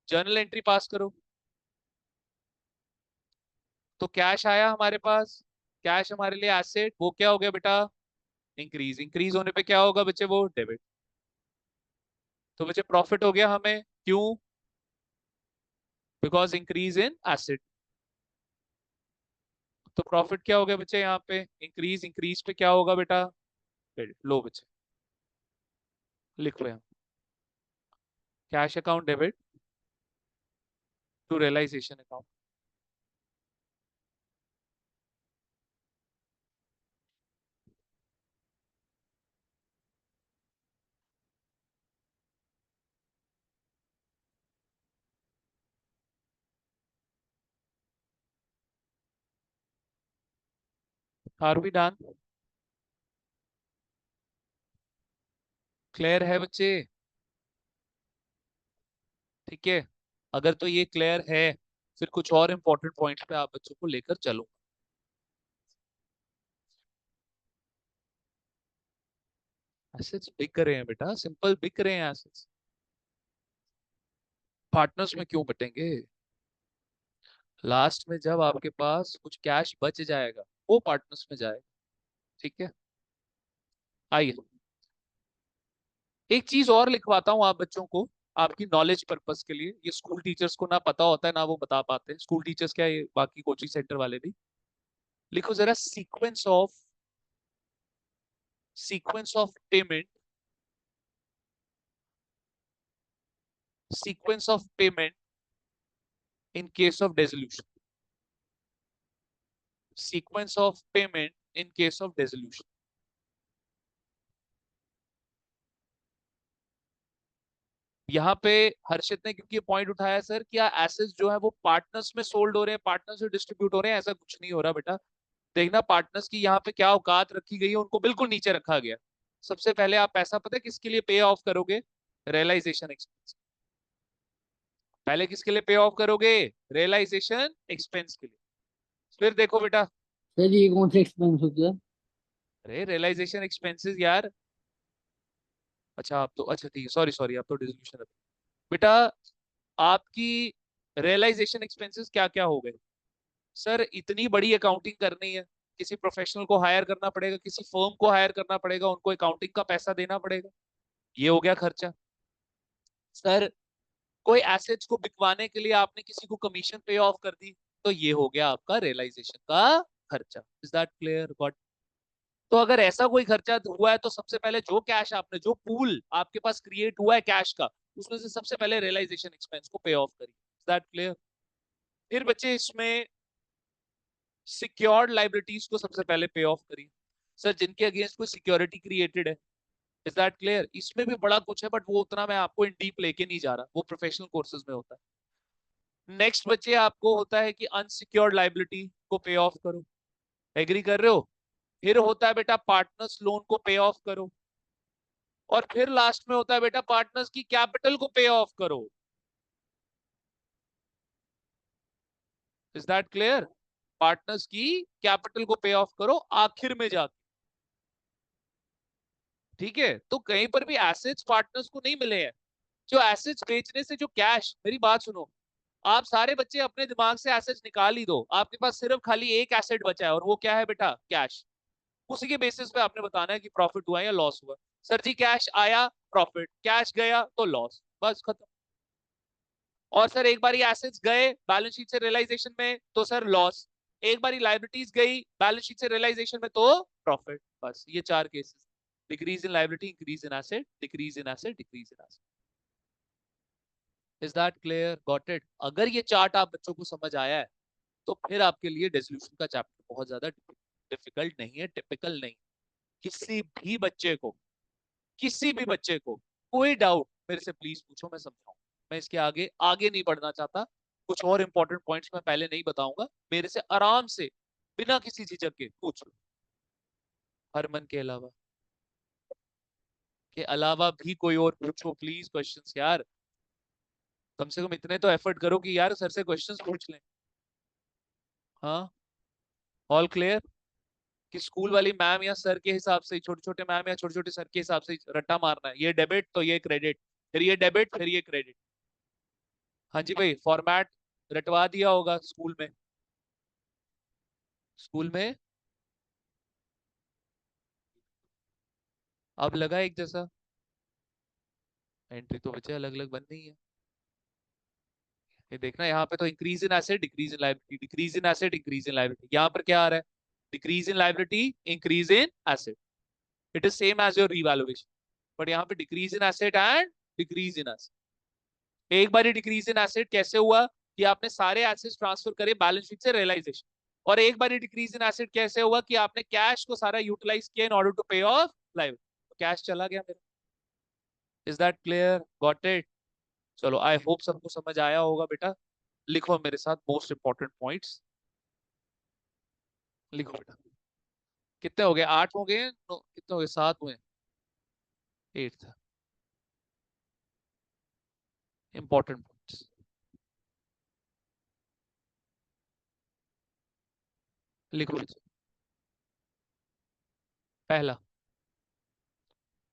जर्नल एंट्री पास करो। तो कैश आया हमारे पास, कैश हमारे लिए एसेट, वो क्या हो गया बेटा? इंक्रीज। इंक्रीज होने पे क्या होगा बच्चे? वो डेबिट। तो बच्चे प्रॉफिट हो गया हमें, क्यों? Because increase in asset. तो प्रॉफिट क्या हो गया बच्चे यहाँ पे? इंक्रीज। इंक्रीज पे क्या होगा बेटा? क्रेडिट। लो बच्चे, लिख लो यहाँ, cash account debit to realisation account. Are we done? Clear है बच्चे? ठीक है, अगर तो ये क्लियर है फिर कुछ और इंपॉर्टेंट पॉइंट्स पे आप बच्चों को लेकर चलो। एसेट्स बिक रहे हैं बेटा, सिंपल बिक रहे हैं एसेट्स। पार्टनर्स में क्यों बटेंगे? लास्ट में जब आपके पास कुछ कैश बच जाएगा वो पार्टनर्स में जाएगा। ठीक है, आइए एक चीज और लिखवाता हूँ आप बच्चों को, आपकी नॉलेज पर्पस के लिए। ये स्कूल टीचर्स को ना पता होता है ना वो बता पाते हैं, स्कूल टीचर्स क्या, ये बाकी कोचिंग सेंटर वाले भी। लिखो जरा, sequence of payment, sequence of payment in case of dissolution, sequence of payment in case of dissolution. यहाँ पे हर्षित ने क्योंकि पॉइंट उठाया सर, क्या एसेट्स जो है वो पार्टनर्स में सोल्ड हो रहे हैं, पार्टनर्स से डिस्ट्रीब्यूट हो रहे हैं? ऐसा कुछ नहीं हो रहा बेटा। देखना पार्टनर्स की यहाँ पे क्या औकात रखी गई है, उनको बिल्कुल नीचे रखा गया। सबसे पहले आप पैसा पता है किसके लिए पे ऑफ करोगे? Realisation expense. पहले किसके लिए पे ऑफ करोगे? रियलाइजेशन एक्सपेंस के लिए। फिर देखो बेटा, सर ये कौन सा एक्सपेंस होता है? अरे रियलाइजेशन एक्सपेंसेस यार। अच्छा आप तो, अच्छा ठीक है, सॉरी सॉरी, आप तो डिसोल्यूशन बेटा। आपकी रियलाइजेशन एक्सपेंसेस क्या क्या हो गए? सर इतनी बड़ी अकाउंटिंग करनी है, किसी प्रोफेशनल को हायर करना पड़ेगा, किसी फर्म को हायर करना पड़ेगा, उनको अकाउंटिंग का पैसा देना पड़ेगा, ये हो गया खर्चा। सर कोई एसेट्स को बिकवाने के लिए आपने किसी को कमीशन पे ऑफ कर दी, तो ये हो गया आपका रियलाइजेशन का खर्चा। Is that clear? गॉट? तो अगर ऐसा कोई खर्चा हुआ है तो सबसे पहले जो कैश आपने, जो पूल आपके पास क्रिएट हुआ है कैश का, उसमें से सबसे पहले रियलाइजेशन एक्सपेंस को पे ऑफ करिए। Is that clear? फिर बच्चे इसमें सिक्योर्ड लाइबिलिटीज को सबसे पहले पे ऑफ करिए, सर जिनके अगेंस्ट कोई सिक्योरिटी क्रिएटेड है। Is that clear? इसमें भी बड़ा कुछ है बट वो उतना मैं आपको इन डीप लेके नहीं जा रहा, वो प्रोफेशनल कोर्सेज में होता है। नेक्स्ट बच्चे आपको होता है कि अनसिक्योर्ड लाइबिलिटी को पे ऑफ करो। एग्री कर रहे हो? फिर होता है बेटा पार्टनर्स लोन को पे ऑफ करो, और फिर लास्ट में होता है बेटा पार्टनर्स की कैपिटल को पे ऑफ करो। Is that clear? पार्टनर्स की कैपिटल को पे ऑफ करो आखिर में जाके। ठीक है, तो कहीं पर भी एसेट्स पार्टनर्स को नहीं मिले हैं। जो एसेट्स बेचने से जो कैश, मेरी बात सुनो, आप सारे बच्चे अपने दिमाग से एसेट्स निकाल ही दो, आपके पास सिर्फ खाली एक एसेट बचा है और वो क्या है बेटा? कैश। उसी के बेसिस पे आपने बताना है कि प्रॉफिट हुआ या लॉस हुआ। सर जी कैश आया प्रॉफिट, कैश गया तो लॉस, बस खत्म। और सर एक बार एसेट्स गए बैलेंस शीट से रियलाइजेशन में तो सर लॉस, एक बार लाइबिलिटीज गई बैलेंस शीट से रियलाइजेशन में तो प्रॉफिट। बस ये चार cases, decrease in liability, increase in asset, decrease in asset, decrease in asset. Is that clear? Got it? अगर ये चार्ट आप बच्चों को समझ आया है तो फिर आपके लिए डिसोल्यूशन का चैप्टर बहुत ज्यादा डिफिकल्ट नहीं है, टिपिकल नहीं। किसी भी बच्चे को, किसी भी बच्चे को कोई डाउट मेरे से प्लीज पूछो, मैं समझाऊं। मैं इसके आगे आगे नहीं बढ़ना चाहता, कुछ और इंपॉर्टेंट पॉइंट्स मैं पहले नहीं बताऊंगा, मेरे से आराम से बिना किसी झिझक के पूछ लो। हरमन के अलावा भी कोई और पूछो प्लीज क्वेश्चंस यार। कम से कम इतने तो एफर्ट करो कि यार सर से क्वेश्चंस पूछ लें। हाँ, ऑल क्लियर? कि स्कूल वाली मैम या सर के हिसाब से, छोटे छोटे मैम या छोटे छोटे सर के हिसाब से रट्टा मारना है, ये डेबिट तो ये क्रेडिट, फिर ये डेबिट फिर ये क्रेडिट। हाँ जी भाई, फॉर्मेट रटवा दिया होगा स्कूल में, स्कूल में अब लगा एक जैसा, एंट्री तो बच्चे अलग अलग बननी है। ये देखना यहाँ पे तो increase in asset, decrease in liability, decrease in asset, increase in liability. यहाँ पर क्या आ रहा है? Decrease in liability, increase in asset. It is same as your revaluation, but यहाँ पे decrease in asset and decrease in asset. एक बार डिक्रीज इन एसेट कैसे हुआ कि आपने सारे एसेट्स ट्रांसफर करे बैलेंस शीट से रियलाइजेशन, और एक बार डिक्रीज इन एसेट कैसे हुआ कि आपने कैश को सारा यूटिलाइज किया इन ऑर्डर टू पे ऑफ लाइबिलिटी, तो कैश चला गया मेरा। Is that clear? Got it? चलो आई होप सबको समझ आया होगा बेटा। लिखो मेरे साथ मोस्ट इंपॉर्टेंट पॉइंट्स, लिखो बेटा। कितने हो गए? 8 हो गए, कितने हो गए? 7 हुए, 8 था। इंपॉर्टेंट पॉइंट्स लिखो बच्चे। पहला,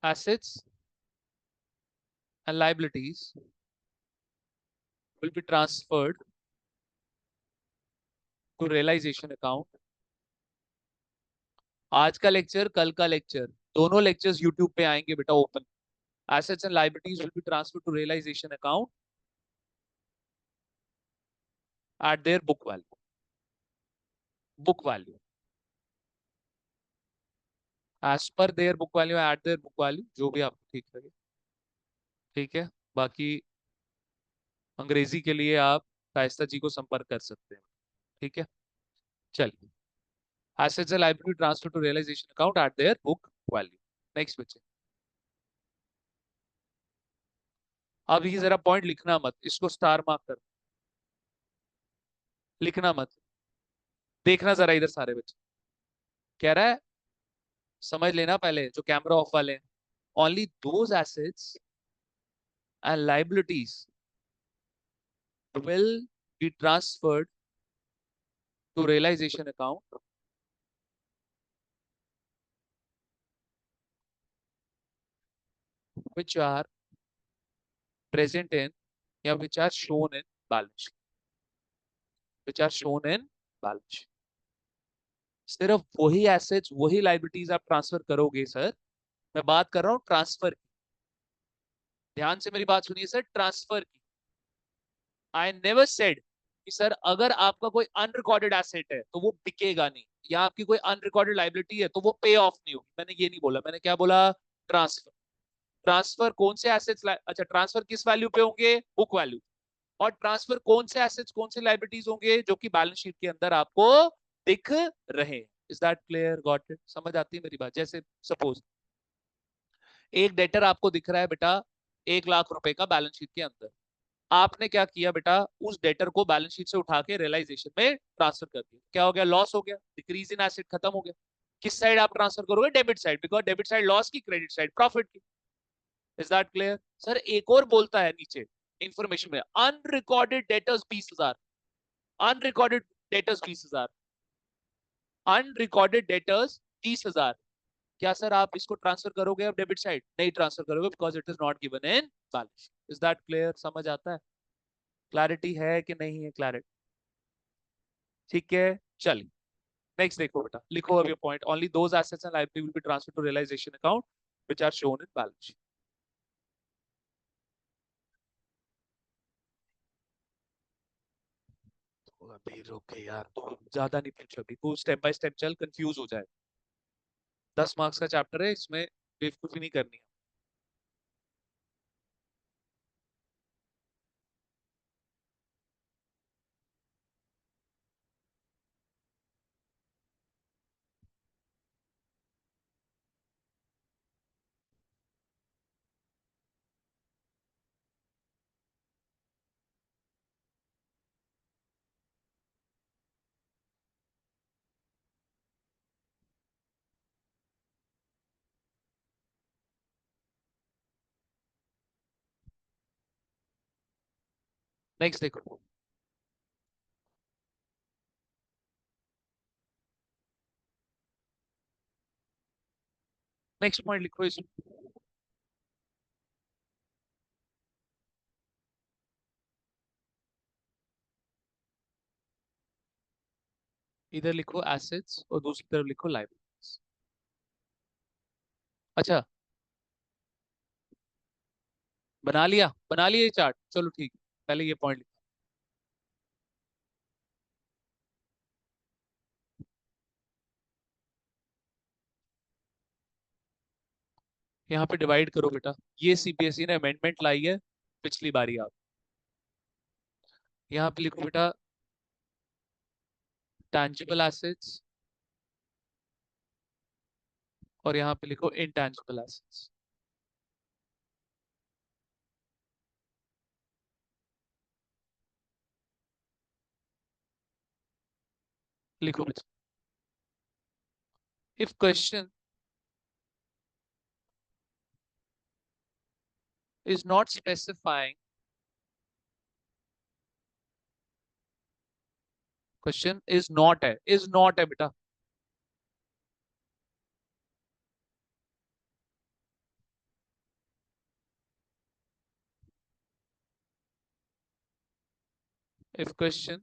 assets and liabilities will be transferred to realization account। आज का लेक्चर, कल का लेक्चर, दोनों लेक्चर्स यूट्यूब पे आएंगे बेटा open. assets and liabilities will be transferred to realization account at their book value। book value, as per their book value, at their book value, जो भी आपको ठीक लगे। ठीक है, बाकी अंग्रेजी के लिए आप शाइस्ता जी को संपर्क कर सकते हैं। ठीक है, चलिए। assets and liability transfer to realization account at their book value। Next बच्चे। अब ये जरा पॉइंट लिखना मत, इसको स्टार मार्क कर, लिखना मत। देखना जरा इधर सारे बच्चे, कह रहा है समझ लेना पहले जो कैमरा ऑफ वाले हैं। Only those assets and liabilities will be transferred to realization account which are present in या which are shown in balance sheet, which are shown in balance sheet। सिर्फ वही एसेट्स वही लाइबिलिटीज आप ट्रांसफर करोगे सर। मैं बात कर रहा हूं ट्रांसफर की, ध्यान से मेरी बात सुनिए सर, ट्रांसफर की। आई नेवर सेड कि सर अगर आपका कोई अनरिकॉर्डेड एसेट है तो वो बिकेगा नहीं, या आपकी कोई अनरिकॉर्डेड लाइबिलिटी है तो वो पे ऑफ नहीं होगी, मैंने ये नहीं बोला। मैंने क्या बोला? ट्रांसफर। ट्रांसफर कौन से एसेट्स, अच्छा ट्रांसफर किस वैल्यू पे होंगे? Book value. और ट्रांसफर कौन से एसेट्स कौन से लाइबिलिटीज होंगे? जो कि बैलेंस शीट के अंदर आपको दिख रहे हैं। Is that clear? Got it? समझ आती है मेरी बात? जैसे सपोज एक डेटर आपको दिख रहा है बेटा 1 लाख रुपए का बैलेंस शीट के अंदर, आपने क्या किया बेटा? उस डेटर को बैलेंस शीट से उठा के रियलाइजेशन में ट्रांसफर कर दिया, क्या हो गया? लॉस हो गया, डिक्रीज इन एसेट खत्म हो गया। किस साइड आप ट्रांसफर करोगे? Debit side, because debit side loss की, क्रेडिट साइड प्रॉफिट की। Is that clear? सर एक और बोलता है नीचे इंफॉर्मेशन में, unrecorded debtors 20,000, unrecorded debtors 20,000, unrecorded debtors 30,000। क्या सर आप इसको ट्रांसफर करोगे अब डेबिट साइड? नहीं ट्रांसफर करोगे, because it is not given in balance. Is that clear? समझ आता है? क्लैरिटी है कि नहीं है? क्लैरिटी? ठीक है, चलिए नेक्स्ट देखो बेटा, लिखो अब ये point. Only those assets and liability will be transferred to realisation account which are shown in balance sheet. तो अभी रुक यार, तो ज्यादा नहीं पूछ, अभी तू स्टेप बाय स्टेप चल, कंफ्यूज हो जाए। 10 मार्क्स का चैप्टर है, इसमें बेवकूफी नहीं करनी है। नेक्स्ट देखो, नेक्स्ट पॉइंट लिखो इसमें। इधर लिखो एसेट्स और दूसरी तरफ लिखो लायबिलिटीज। अच्छा, बना लिया, बना लिया ये चार्ट, चलो ठीक है। पहले ये पॉइंट लिखो, यहाँ पे डिवाइड करो बेटा। ये सीबीएसई ने अमेंडमेंट लाई है पिछली बारी। आप यहाँ पे लिखो बेटा टैंजिबल एसेट्स, और यहाँ पे लिखो इनटैंजिबल एसेट्स। लिखो बेटा, if question is not specifying, question is not है बेटा, if question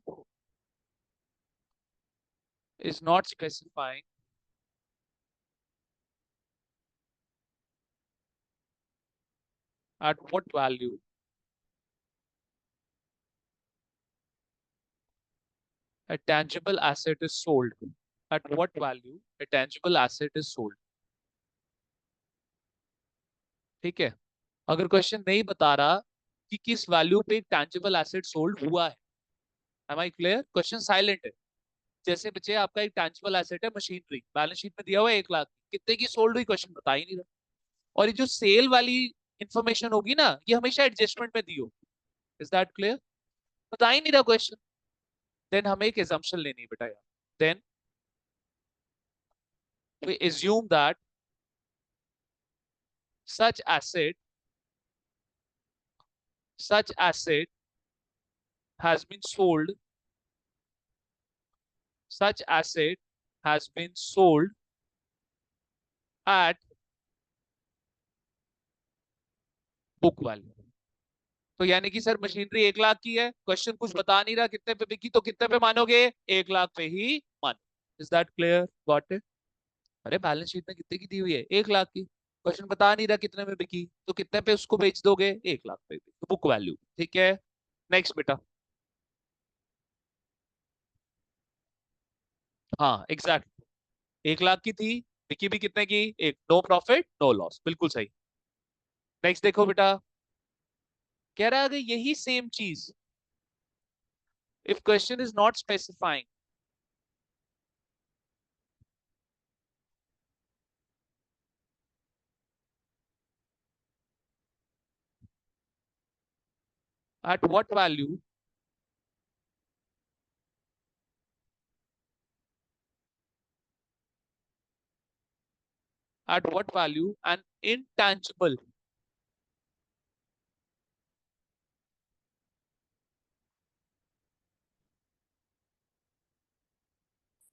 is not specifying at what value a tangible asset is sold, at what value a tangible asset is sold, ठीक है। अगर क्वेश्चन नहीं बता रहा कि किस वैल्यू पे एक टैंजिबल एसेट सोल्ड हुआ है, am I clear, question silent है। जैसे बच्चे आपका एक टैंजिबल एसेट है मशीनरी, बैलेंस शीट में दिया हुआ है 1 लाख, कितने की सोल्ड हुई क्वेश्चन बता ही नहीं रहा। और ये जो सेल वाली इंफॉर्मेशन होगी ना, ये हमेशा एडजस्टमेंट में दी होगी, इज दैट क्लियर, बता ही नहीं रहा क्वेश्चन, देन हमें एक एजम्पशन लेनी है बेटा यार, then we assume that such asset such asset has been sold, such asset has been sold at book value। तो यानी कि सर मशीनरी 1 लाख की है, क्वेश्चन कुछ बता नहीं रहा कितने पे बिकी, तो कितने पे मानोगे, 1 लाख पे ही मानो, is that clear, got it. अरे बैलेंस शीट में कितने की दी हुई है, 1 लाख की, क्वेश्चन बता नहीं रहा कितने में बिकी, तो कितने पे उसको बेच दोगे, 1 लाख पे, तो बुक वैल्यू, ठीक है। नेक्स्ट बेटा, हाँ एग्जैक्ट, 1 लाख की थी, बिकी भी कितने की, एक, नो प्रॉफिट नो लॉस, बिल्कुल सही। नेक्स्ट देखो बेटा, कह रहा है अगर यही सेम चीज, if question is not specifying at what value at what value an intangible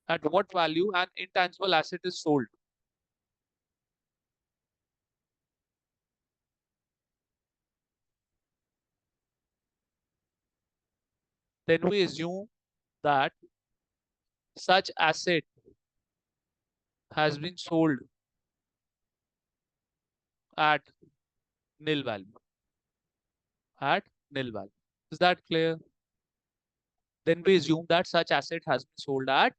at what value an intangible asset is sold, then we assume that such asset has been sold at nil value, at nil value, is that clear, then we assume that such asset has been sold at,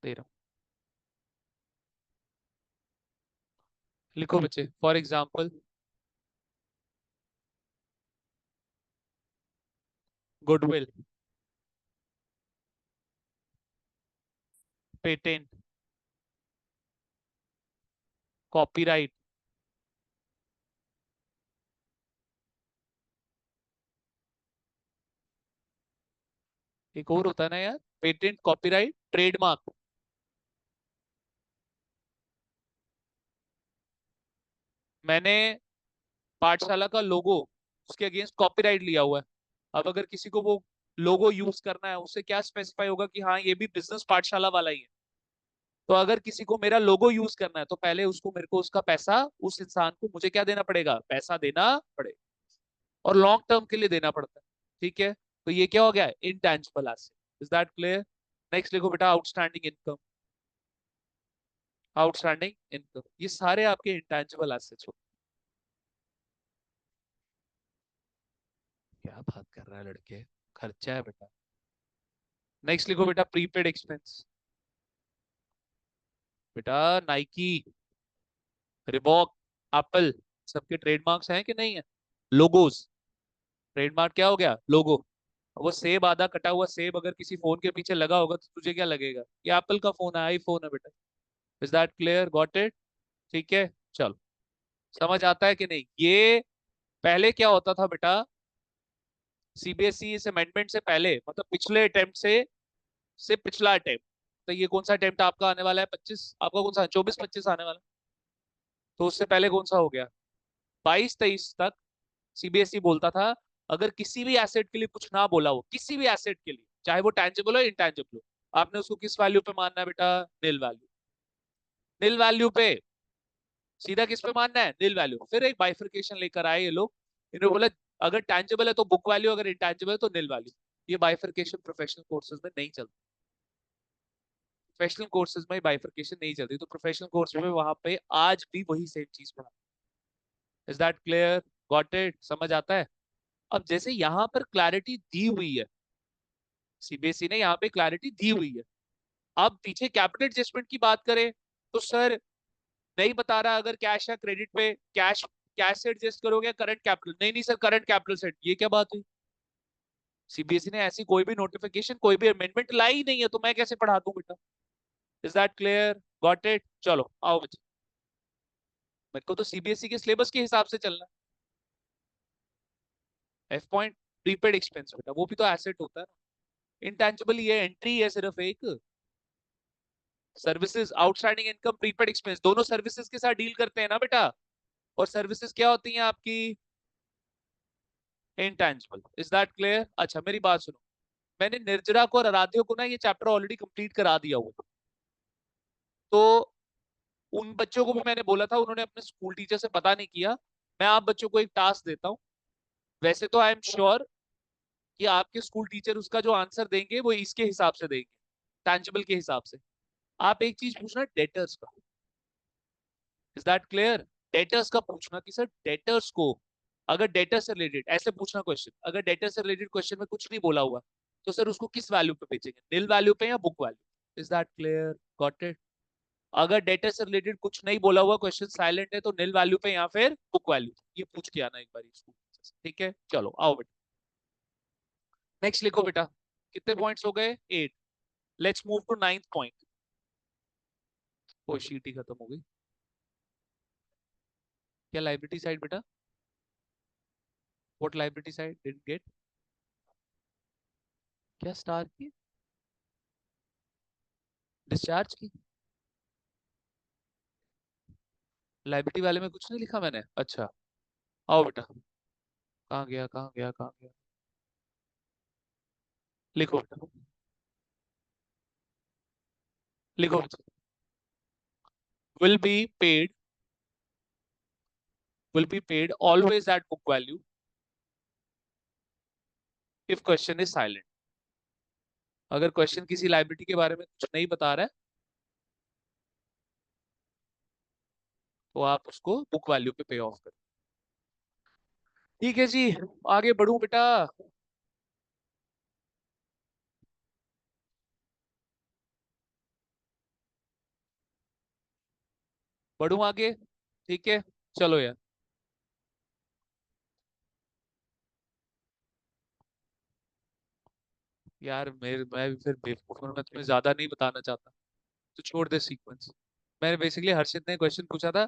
दे रहा हूं, लिखो बच्चे, for example goodwill, patent, copyright, एक और होता है ना यार, पेटेंट, कॉपीराइट, ट्रेडमार्क, मैंने पाठशाला का लोगो, उसके अगेंस्ट कॉपीराइट लिया हुआ है। अब अगर किसी को वो लोगो यूज करना है, उससे क्या स्पेसिफाई होगा कि हाँ ये भी बिजनेस पाठशाला वाला ही है। तो अगर किसी को मेरा लोगो यूज करना है, तो पहले उसको, मेरे को उसका पैसा, उस इंसान को मुझे क्या देना पड़ेगा, पैसा देना पड़ेगा, और लॉन्ग टर्म के लिए देना पड़ता है, ठीक है। तो ये क्या हो गया, intangible asset, is that clear. Next लिखो बेटा, आउटस्टैंडिंग इनकम, आउटस्टैंडिंग इनकम, ये सारे आपके इंटैंजिबल एसेट्स हो। क्या बात कर रहा है लड़के, खर्चा है बेटा। नेक्स्ट लिखो बेटा, प्रीपेड एक्सपेंस, बेटा नाइकी, रिबॉक, एप्पल, सबके ट्रेडमार्क्स हैं कि नहीं है, लोगोज, ट्रेडमार्क क्या हो गया, लोगो। वो सेब, आधा कटा हुआ सेब अगर किसी फोन के पीछे लगा होगा, तो तुझे क्या लगेगा, ये एप्पल का फोन है, आईफोन है बेटा, is that clear, got it, ठीक है। चलो, समझ आता है कि नहीं। ये पहले क्या होता था बेटा, सीबीएसई इस अमेंडमेंट से पहले, मतलब पिछले अटेम्प्ट से पिछला अटेम्प्ट, सकता है। ये कौन सा अटेम्प्ट आपका आने वाला है? 25। आपका कौन सा 24-25 आने वाला है? तो उससे पहले कौन सा हो गया? 22-23 तक सीबीएसई बोलता था अगर किसी भी एसेट के लिए कुछ ना बोला हो, किसी भी एसेट के लिए, चाहे वो टेंजिबल हो इंटेंजिबल हो, आपने उसको किस वैल्यू पे मानना है बेटा? नील वैल्यू। नील वैल्यू पे सीधा किस पे मानना है? नील वैल्यू। फिर एक बाइफर्केशन लेकर आए ये लोग, इन्होंने बोला अगर टेंजिबल है तो बुक वैल्यू, अगर इंटेंजिबल है तो नील वैल्यू। ये बाइफर्केशन प्रोफेशनल कोर्सेज में नहीं चलती। प्रोफेशनल कोर्सेज में बाइफर्केशन नहीं चलती, तो प्रोफेशनल कोर्स में वहां पे आज भी वही सेम चीज पढ़ा। Is that clear? Got it? समझ आता है? अब जैसे यहाँ पर क्लैरिटी दी हुई है, सीबीएसई ने यहाँ पे क्लैरिटी दी हुई है। अब पीछे कैपिटल एडजस्टमेंट की बात करें तो सर नहीं बता रहा अगर कैश या क्रेडिट पे, कैश कैश से एडजस्ट करोगे करंट कैपिटल, नहीं नहीं सर करंट कैपिटल सेट, ये क्या बात हुई? सीबीएसई ने ऐसी कोई भी नोटिफिकेशन, कोई भी अमेंडमेंट लाई ही नहीं है, तो मैं कैसे पढ़ा दूं बेटा? Is that clear? Got it? चलो आओ बच्चे, मेरे को तो सीबीएसई के सिलेबस के हिसाब से चलना है। एफ पॉइंट प्रीपेड एक्सपेंस बेटा, वो भी तो एसेट होता है ना। इंटेंजिबल ये एंट्री है सिर्फ एक। Services outstanding income prepaid expense दोनों सर्विसेज के साथ डील करते हैं ना बेटा। और सर्विसेज क्या होती हैं आपकी? इंटेंजिबल। Is that clear? अच्छा मेरी बात सुनो, मैंने निर्जरा को और आराध्य को ना ये चैप्टर ऑलरेडी कंप्लीट करा दिया हुआ, तो उन बच्चों को भी मैंने बोला था, उन्होंने अपने स्कूल टीचर से पता नहीं किया। मैं आप बच्चों को एक टास्क देता हूँ। वैसे तो आई एम श्योर कि आपके स्कूल टीचर उसका जो आंसर देंगे वो इसके हिसाब से देंगे, टैंजिबल के हिसाब से। आप एक चीज पूछना डेटर्स का। Is that clear? डेटर्स का पूछना कि सर डेटर्स को, अगर डेटर से रिलेटेड ऐसे पूछना क्वेश्चन, अगर डेटर से रिलेटेड क्वेश्चन में कुछ नहीं बोला हुआ तो सर उसको किस वैल्यू पे बेचेंगे? नील वैल्यू पे या book value? Is that clear? Got it? अगर डेटा से रिलेटेड कुछ नहीं बोला हुआ, क्वेश्चन साइलेंट है, तो नील वैल्यू पे या फिर बुक वैल्यू। ये पूछ के आना एक बार इसको, ठीक है? चलो आओ बेटा, नेक्स्ट लिखो बेटा। कितने पॉइंट्स हो गए? 8। Let's move to 9th point. वो शीट ही खत्म हो गई क्या? लाइबिलिटी साइड बेटा, what liability side? Didn't get. क्या स्टार की? डिस्चार्ज की? लाइबिलिटी वाले में कुछ नहीं लिखा मैंने? अच्छा आओ बेटा, कहाँ गया कहाँ गया कहाँ गया? लिखो बेटा, लिखो बेटा। will be paid, will be paid always at book value if question is silent। अगर क्वेश्चन किसी लाइबिलिटी के बारे में कुछ नहीं बता रहा है तो आप उसको बुक वैल्यू पे पे ऑफ करें। ठीक है जी, आगे बढ़ू बेटा। बढ़ू आगे, ठीक है? चलो यार, यार मेरे मैं भी फिर बेवकूफ हूं, मैं तुम्हें ज्यादा नहीं बताना चाहता, तो छोड़ दे सीक्वेंस। मैंने बेसिकली हर्षित ने क्वेश्चन पूछा था,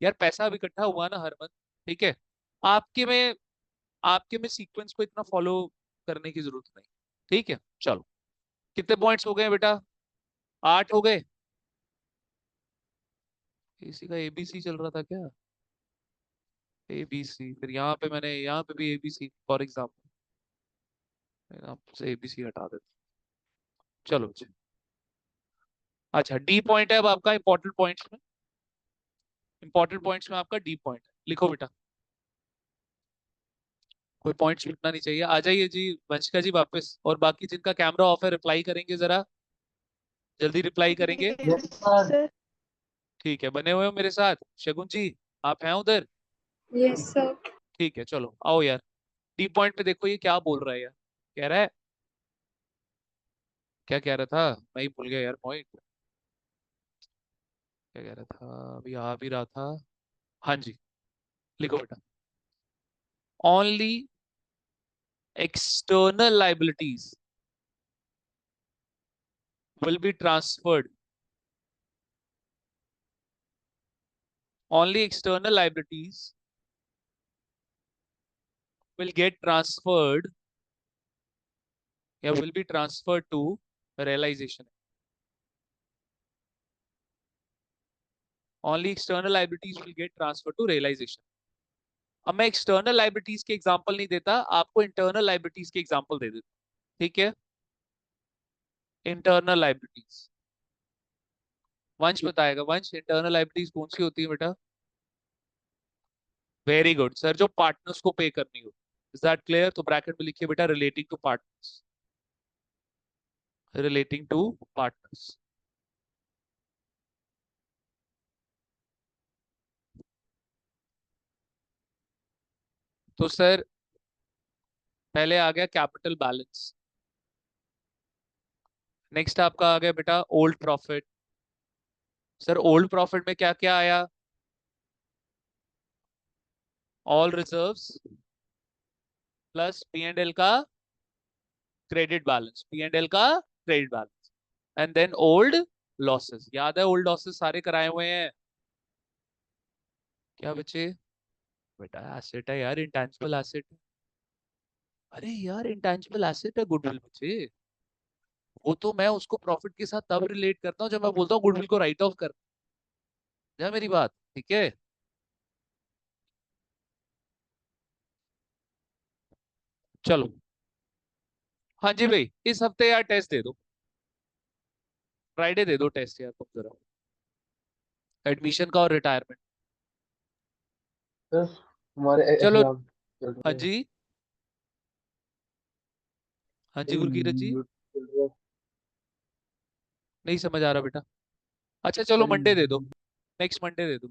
यार पैसा अब इकट्ठा हुआ ना हर मंथ, ठीक है? आपके में आपके में सीक्वेंस को इतना फॉलो करने की जरूरत नहीं, ठीक है? चलो, कितने पॉइंट्स हो गए बेटा? 8 हो गए। इसी का एबीसी चल रहा था क्या? एबीसी, फिर यहाँ पे मैंने यहाँ पे भी एबीसी फॉर एग्जाम्पल, आपसे एबीसी हटा देते। चलो जी, अच्छा डी पॉइंट है अब आपका इंपॉर्टेंट पॉइंट्स में। इंपॉर्टेंट पॉइंट्स में आपका डी पॉइंट है, लिखो बेटा। कोई पॉइंट छूटना नहीं चाहिए। आ जाइए जी वंशिका जी वापस, और बाकी जिनका कैमरा ऑफ है रिप्लाई करेंगे जरा, जल्दी रिप्लाई करेंगे। Yes sir. सर। ठीक है, बने हुए हो मेरे साथ? शगुन जी आप हैं उधर? Yes sir. ठीक है चलो आओ यार, डी पॉइंट पे देखो ये क्या बोल रहा है यार। कह रहा है, क्या कह रहा था? मैं ही भूल गया यार पॉइंट। क्या कह रहा था? अभी आ भी रहा था। हाँ जी, लिखो बेटा। Only external liabilities will be transferred, only external liabilities will get transferred या will be transferred to realization। Only external liabilities will get transfer to realisation. अब मैं एक्सटर्नल लाइबिलिटीज के एग्जांपल नहीं देता, आपको इंटरनल लाइबिलिटीज के एग्जांपल दे देता, ठीक है। इंटरनल लाइबिलिटीज वंश बताएगा। वंश, इंटरनल लाइबिलिटीज कौन सी होती है बेटा? वेरी गुड सर, जो पार्टनर्स को पे करनी हो। Is that clear? तो ब्रैकेट में लिखिए बेटा relating to partners, relating to partners. तो सर पहले आ गया कैपिटल बैलेंस, नेक्स्ट आपका आ गया बेटा old profit. Sir old profit में क्या क्या आया? All reserves plus P and L का credit balance, P and L का credit balance, and then old losses. याद है ओल्ड लॉसेस सारे कराए हुए हैं। क्या बचे बेटा? एसेट है यार, इंटेंजिबल एसेट। अरे यार इंटेंजिबल एसेट है गुडविल बचे। वो तो मैं उसको प्रॉफिट के साथ तब रिलेट करता हूँ जब मैं बोलता हूँ गुडविल को राइट ऑफ कर। क्या मेरी बात ठीक है? चलो हाँ जी भाई, इस हफ्ते यार टेस्ट दे दो, फ्राइडे दे दो टेस्ट यार तुम जरा, एडमिशन का और रिटायरमेंट। सर हमारे चलो एग्जाम चल हाँ रहे हैं। जी, हाँ जी नहीं, गुरकीरत जी, चल रहे हैं। नहीं समझ आ रहा बेटा। अच्छा चलो सर मंडे दे दो, नेक्स्ट मंडे दे दो,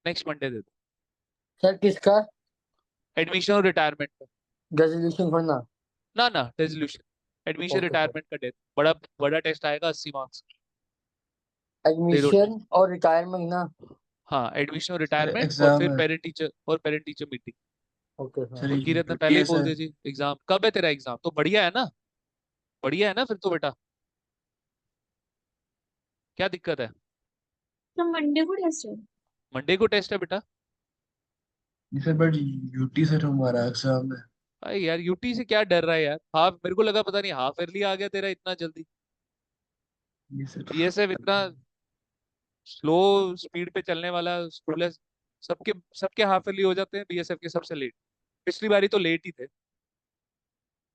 नेक्स्ट मंडे दे दो सर किसका? एडमिशन और रिटायरमेंट का। रेजोल्यूशन पढ़ना। ना ना resolution, admission okay sir. Retirement का डेट, बड़ा बड़ा टेस्ट आएगा 80 मार्क्स। दे दो एडमिशन और रिटायरमेंट ना। हाँ एडमिशन और सर रिटायरमेंट, और एग्जाम फिर है। Parent teacher meeting. Okay sir sir. ये गुरकीरत ने पहले ही यूटीएस बोल है। दिया जी, एग्जाम कब है तेरा? एग्जाम तो बढ़िया है ना, बढ़िया है ना फिर तो बेटा, क्या दिक्कत है? तो मंडे को टेस्ट है। मंडे को टेस्ट है बेटा। ये सर बट यूटी सर हमारा एग्जाम है। अरे यार यूटी से क्या डर रहा है यार? हाफ, मेरे को लगा पता नहीं हाफ ईयरली आ गया तेरा इतना जल्दी। ये सर बीएसएफ इतना स्लो स्पीड पे चलने वाला स्कूल है, सबके सबके हाफ ईयरली हो जाते हैं, बीएसएफ के सबसे लेट। पिछली बारी तो लेट ही थे।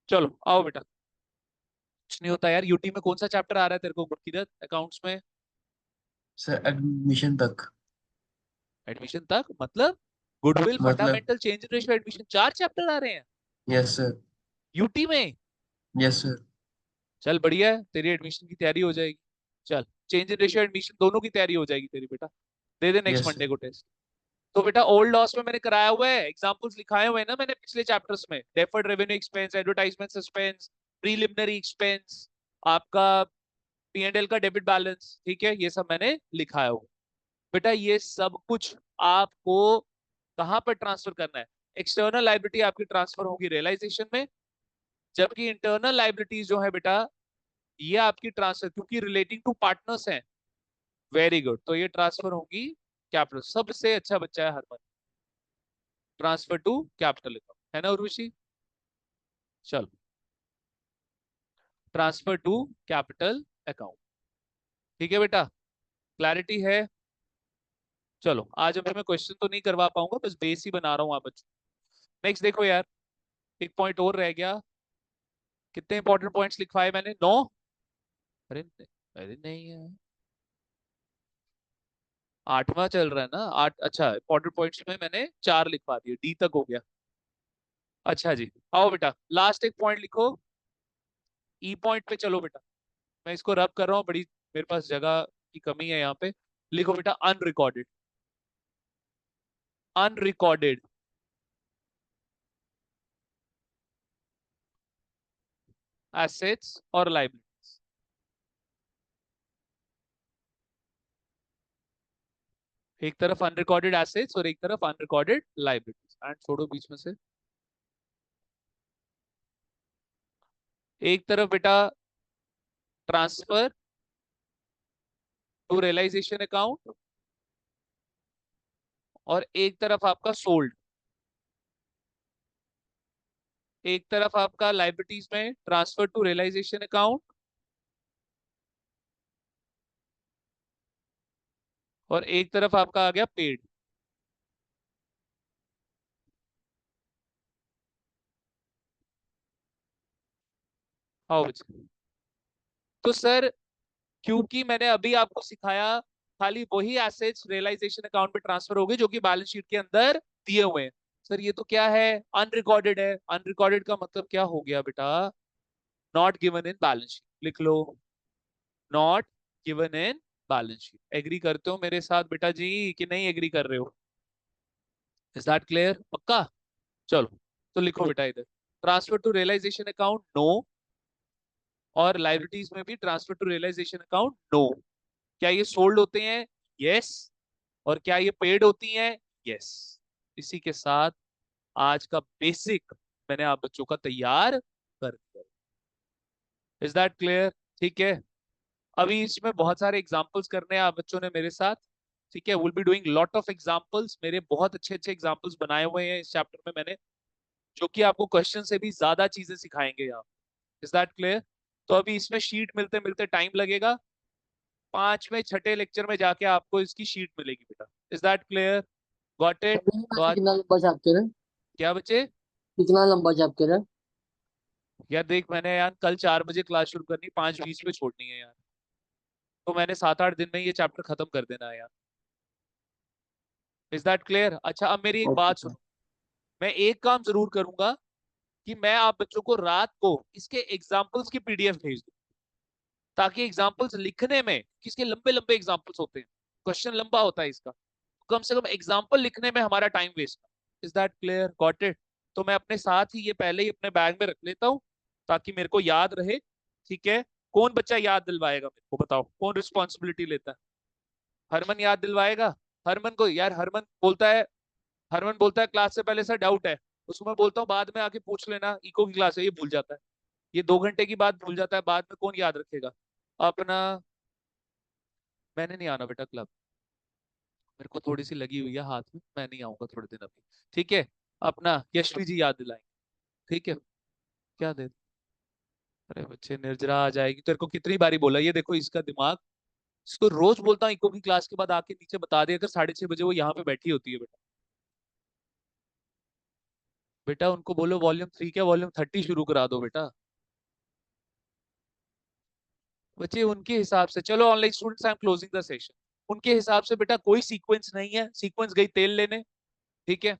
चलो आओ बेटा, कुछ नहीं होता यार। यूटी में कौन सा चैप्टर आ रहा है तेरे को गुरकीरत अकाउंट्स में? सर एडमिशन तक। एडमिशन तक मतलब? गुडविल, मतलब fundamental, change in ratio, admission, 4 chapter आ रहे हैं यस सर। यूटी में। Yes sir. चल बढ़िया है, तेरी एडमिशन की तैयारी हो जाएगी। चल चेंज इन रेशियो एडमिशन दोनों की तैयारी हो जाएगी तेरी बेटा। दे दे नेक्स्ट यस मंडे सर। को टेस्ट। तो बेटा ओल्ड लॉस में मैंने कराया हुआ है, एग्जांपल्स लिखाए हुए हैं ना मैंने पिछले चैप्टर्स में। Deferred revenue expense, advertisement suspense, preliminary expense, आपका पी एंड एल का डेबिट बैलेंस, ठीक है, ये सब मैंने लिखाया हुआ। बेटा ये सब कुछ आपको कहां पर ट्रांसफर करना है? एक्सटर्नल लाइबिलिटी आपकी ट्रांसफर होगी रियलाइजेशन में, जबकि इंटरनल लाइबिलिटीज जो है बेटा ये आपकी ट्रांसफर, क्योंकि रिलेटिंग टू पार्टनर्स हैं, वेरी गुड, तो ये ट्रांसफर होगी कैपिटल। सबसे अच्छा बच्चा है Harman, transfer to capital account, है ना उर्वशी? चलो ट्रांसफर टू कैपिटल अकाउंट, ठीक है बेटा, क्लैरिटी है? चलो आज अभी मैं क्वेश्चन तो नहीं करवा पाऊंगा, बस बेस ही बना रहा हूँ आप बच्चों। नेक्स्ट देखो यार, एक पॉइंट और रह गया। कितने इंपॉर्टेंट पॉइंट्स लिखवाए मैंने? 9? अरे अरे नहीं है, 8वां चल रहा है ना, 8। अच्छा इंपॉर्टेंट पॉइंट्स में मैंने 4 लिखवा दिए, डी तक हो गया। अच्छा जी, आओ बेटा लास्ट एक पॉइंट लिखो, ई पॉइंट पे चलो बेटा। मैं इसको रब कर रहा हूँ, बड़ी मेरे पास जगह की कमी है यहाँ पे। लिखो बेटा अनरिकॉर्डेड, अनरिकॉर्डेड एसेट्स और लाइबिलिटीज। एक तरफ अनरिकॉर्डेड एसेट्स और एक तरफ अनरिकॉर्डेड लाइबिलिटीज, एंड छोड़ो बीच में से। एक तरफ बेटा ट्रांसफर टू रियलाइजेशन अकाउंट, और एक तरफ आपका सोल्ड। एक तरफ आपका लाइबिलिटीज में ट्रांसफर टू रियलाइजेशन अकाउंट, और एक तरफ आपका आ गया पेड। आओ बच्चे। तो सर क्योंकि मैंने अभी आपको सिखाया खाली वही एसेट्स रियलाइजेशन अकाउंट में ट्रांसफर हो गए जो कि बैलेंस शीट के अंदर दिए हुए हैं। सर ये तो क्या है, अनरिकॉर्डेड है। अनरिकॉर्डेड का मतलब क्या हो गया बेटा, not given in balance sheet. लिख लो, not given in balance sheet. Agree करते हो मेरे साथ बेटा जी कि नहीं एग्री कर रहे हो? Is that clear? पक्का? चलो तो लिखो बेटा इधर, transfer to realisation account no, और लाइबिलिटीज में भी transfer to realisation account no. क्या ये सोल्ड होते हैं? यस। और क्या ये पेड होती हैं? यस। इसी के साथ आज का बेसिक मैंने आप बच्चों का तैयार कर दिया। Is that clear? ठीक है। अभी इसमें बहुत सारे एग्जांपल्स करने हैं आप बच्चों ने मेरे साथ। ठीक है, will be doing lot of examples. मेरे बहुत अच्छे अच्छे एग्जांपल्स बनाए हुए हैं इस चैप्टर में मैंने, जो कि आपको क्वेश्चन से भी ज्यादा चीजें सिखाएंगे यहाँ। Is that clear? तो अभी इसमें शीट मिलते मिलते टाइम लगेगा। 5वें 6ठे लेक्चर में जाके आपको इसकी शीट मिलेगी बेटा। Is that clear? Got it? अभी तो वैसे आज कितना लंबा चैप्टर है? क्या बच्चे? कितना लंबा चैप्टर है? यार देख, मैंने यार कल 4 बजे क्लास शुरू करनी, 5:20 पे छोड़नी है यार। तो मैंने 7-8 दिन में ये चैप्टर खत्म कर देना है यार। Is that clear? अच्छा अब मेरी एक ओके बात सर। सुनो। मैं एक काम जरूर करूंगा कि मैं आप बच्चों को रात को इसके एग्जाम्पल्स की पीडीएफ भेज दूं, ताकि एग्जाम्पल्स लिखने में, किसके लंबे लंबे एग्जाम्पल्स होते हैं, क्वेश्चन लंबा होता है इसका, तो कम से कम एग्जाम्पल लिखने में हमारा टाइम वेस्ट ना। Is that clear? Got it? तो मैं अपने साथ ही ये पहले ही अपने बैग में रख लेता हूँ ताकि मेरे को याद रहे। ठीक है, कौन बच्चा याद दिलवाएगा मेरे को, बताओ कौन रिस्पॉन्सिबिलिटी लेता है? हरमन याद दिलवाएगा। हरमन को यार, हरमन बोलता है क्लास से पहले सर डाउट है। उसको मैं बोलता हूँ बाद में आके पूछ लेना, इको की क्लास है, ये भूल जाता है। ये 2 घंटे की बात भूल जाता है, बाद में कौन याद रखेगा अपना? मैंने नहीं आना बेटा क्लब, मेरे को थोड़ी सी लगी हुई है हाथ में, मैं नहीं आऊंगा थोड़े दिन अभी। ठीक है, अपना यशवी जी याद दिलाएंगे। ठीक है, क्या दे? अरे बच्चे, निर्जरा आ जाएगी। तेरे को कितनी बारी बोला, ये देखो इसका दिमाग। इसको रोज बोलता हूँ इको की क्लास के बाद आके नीचे बता दे, अगर 6:30 बजे वो यहाँ पे बैठी होती है बेटा। बेटा उनको बोलो वॉल्यूम 3 क्या वॉल्यूम 30 शुरू करा दो बेटा। बच्चे उनके हिसाब से, चलो online students I am closing the session. उनके हिसाब से बेटा कोई सीक्वेंस नहीं है, सीक्वेंस गई तेल लेने। ठीक है,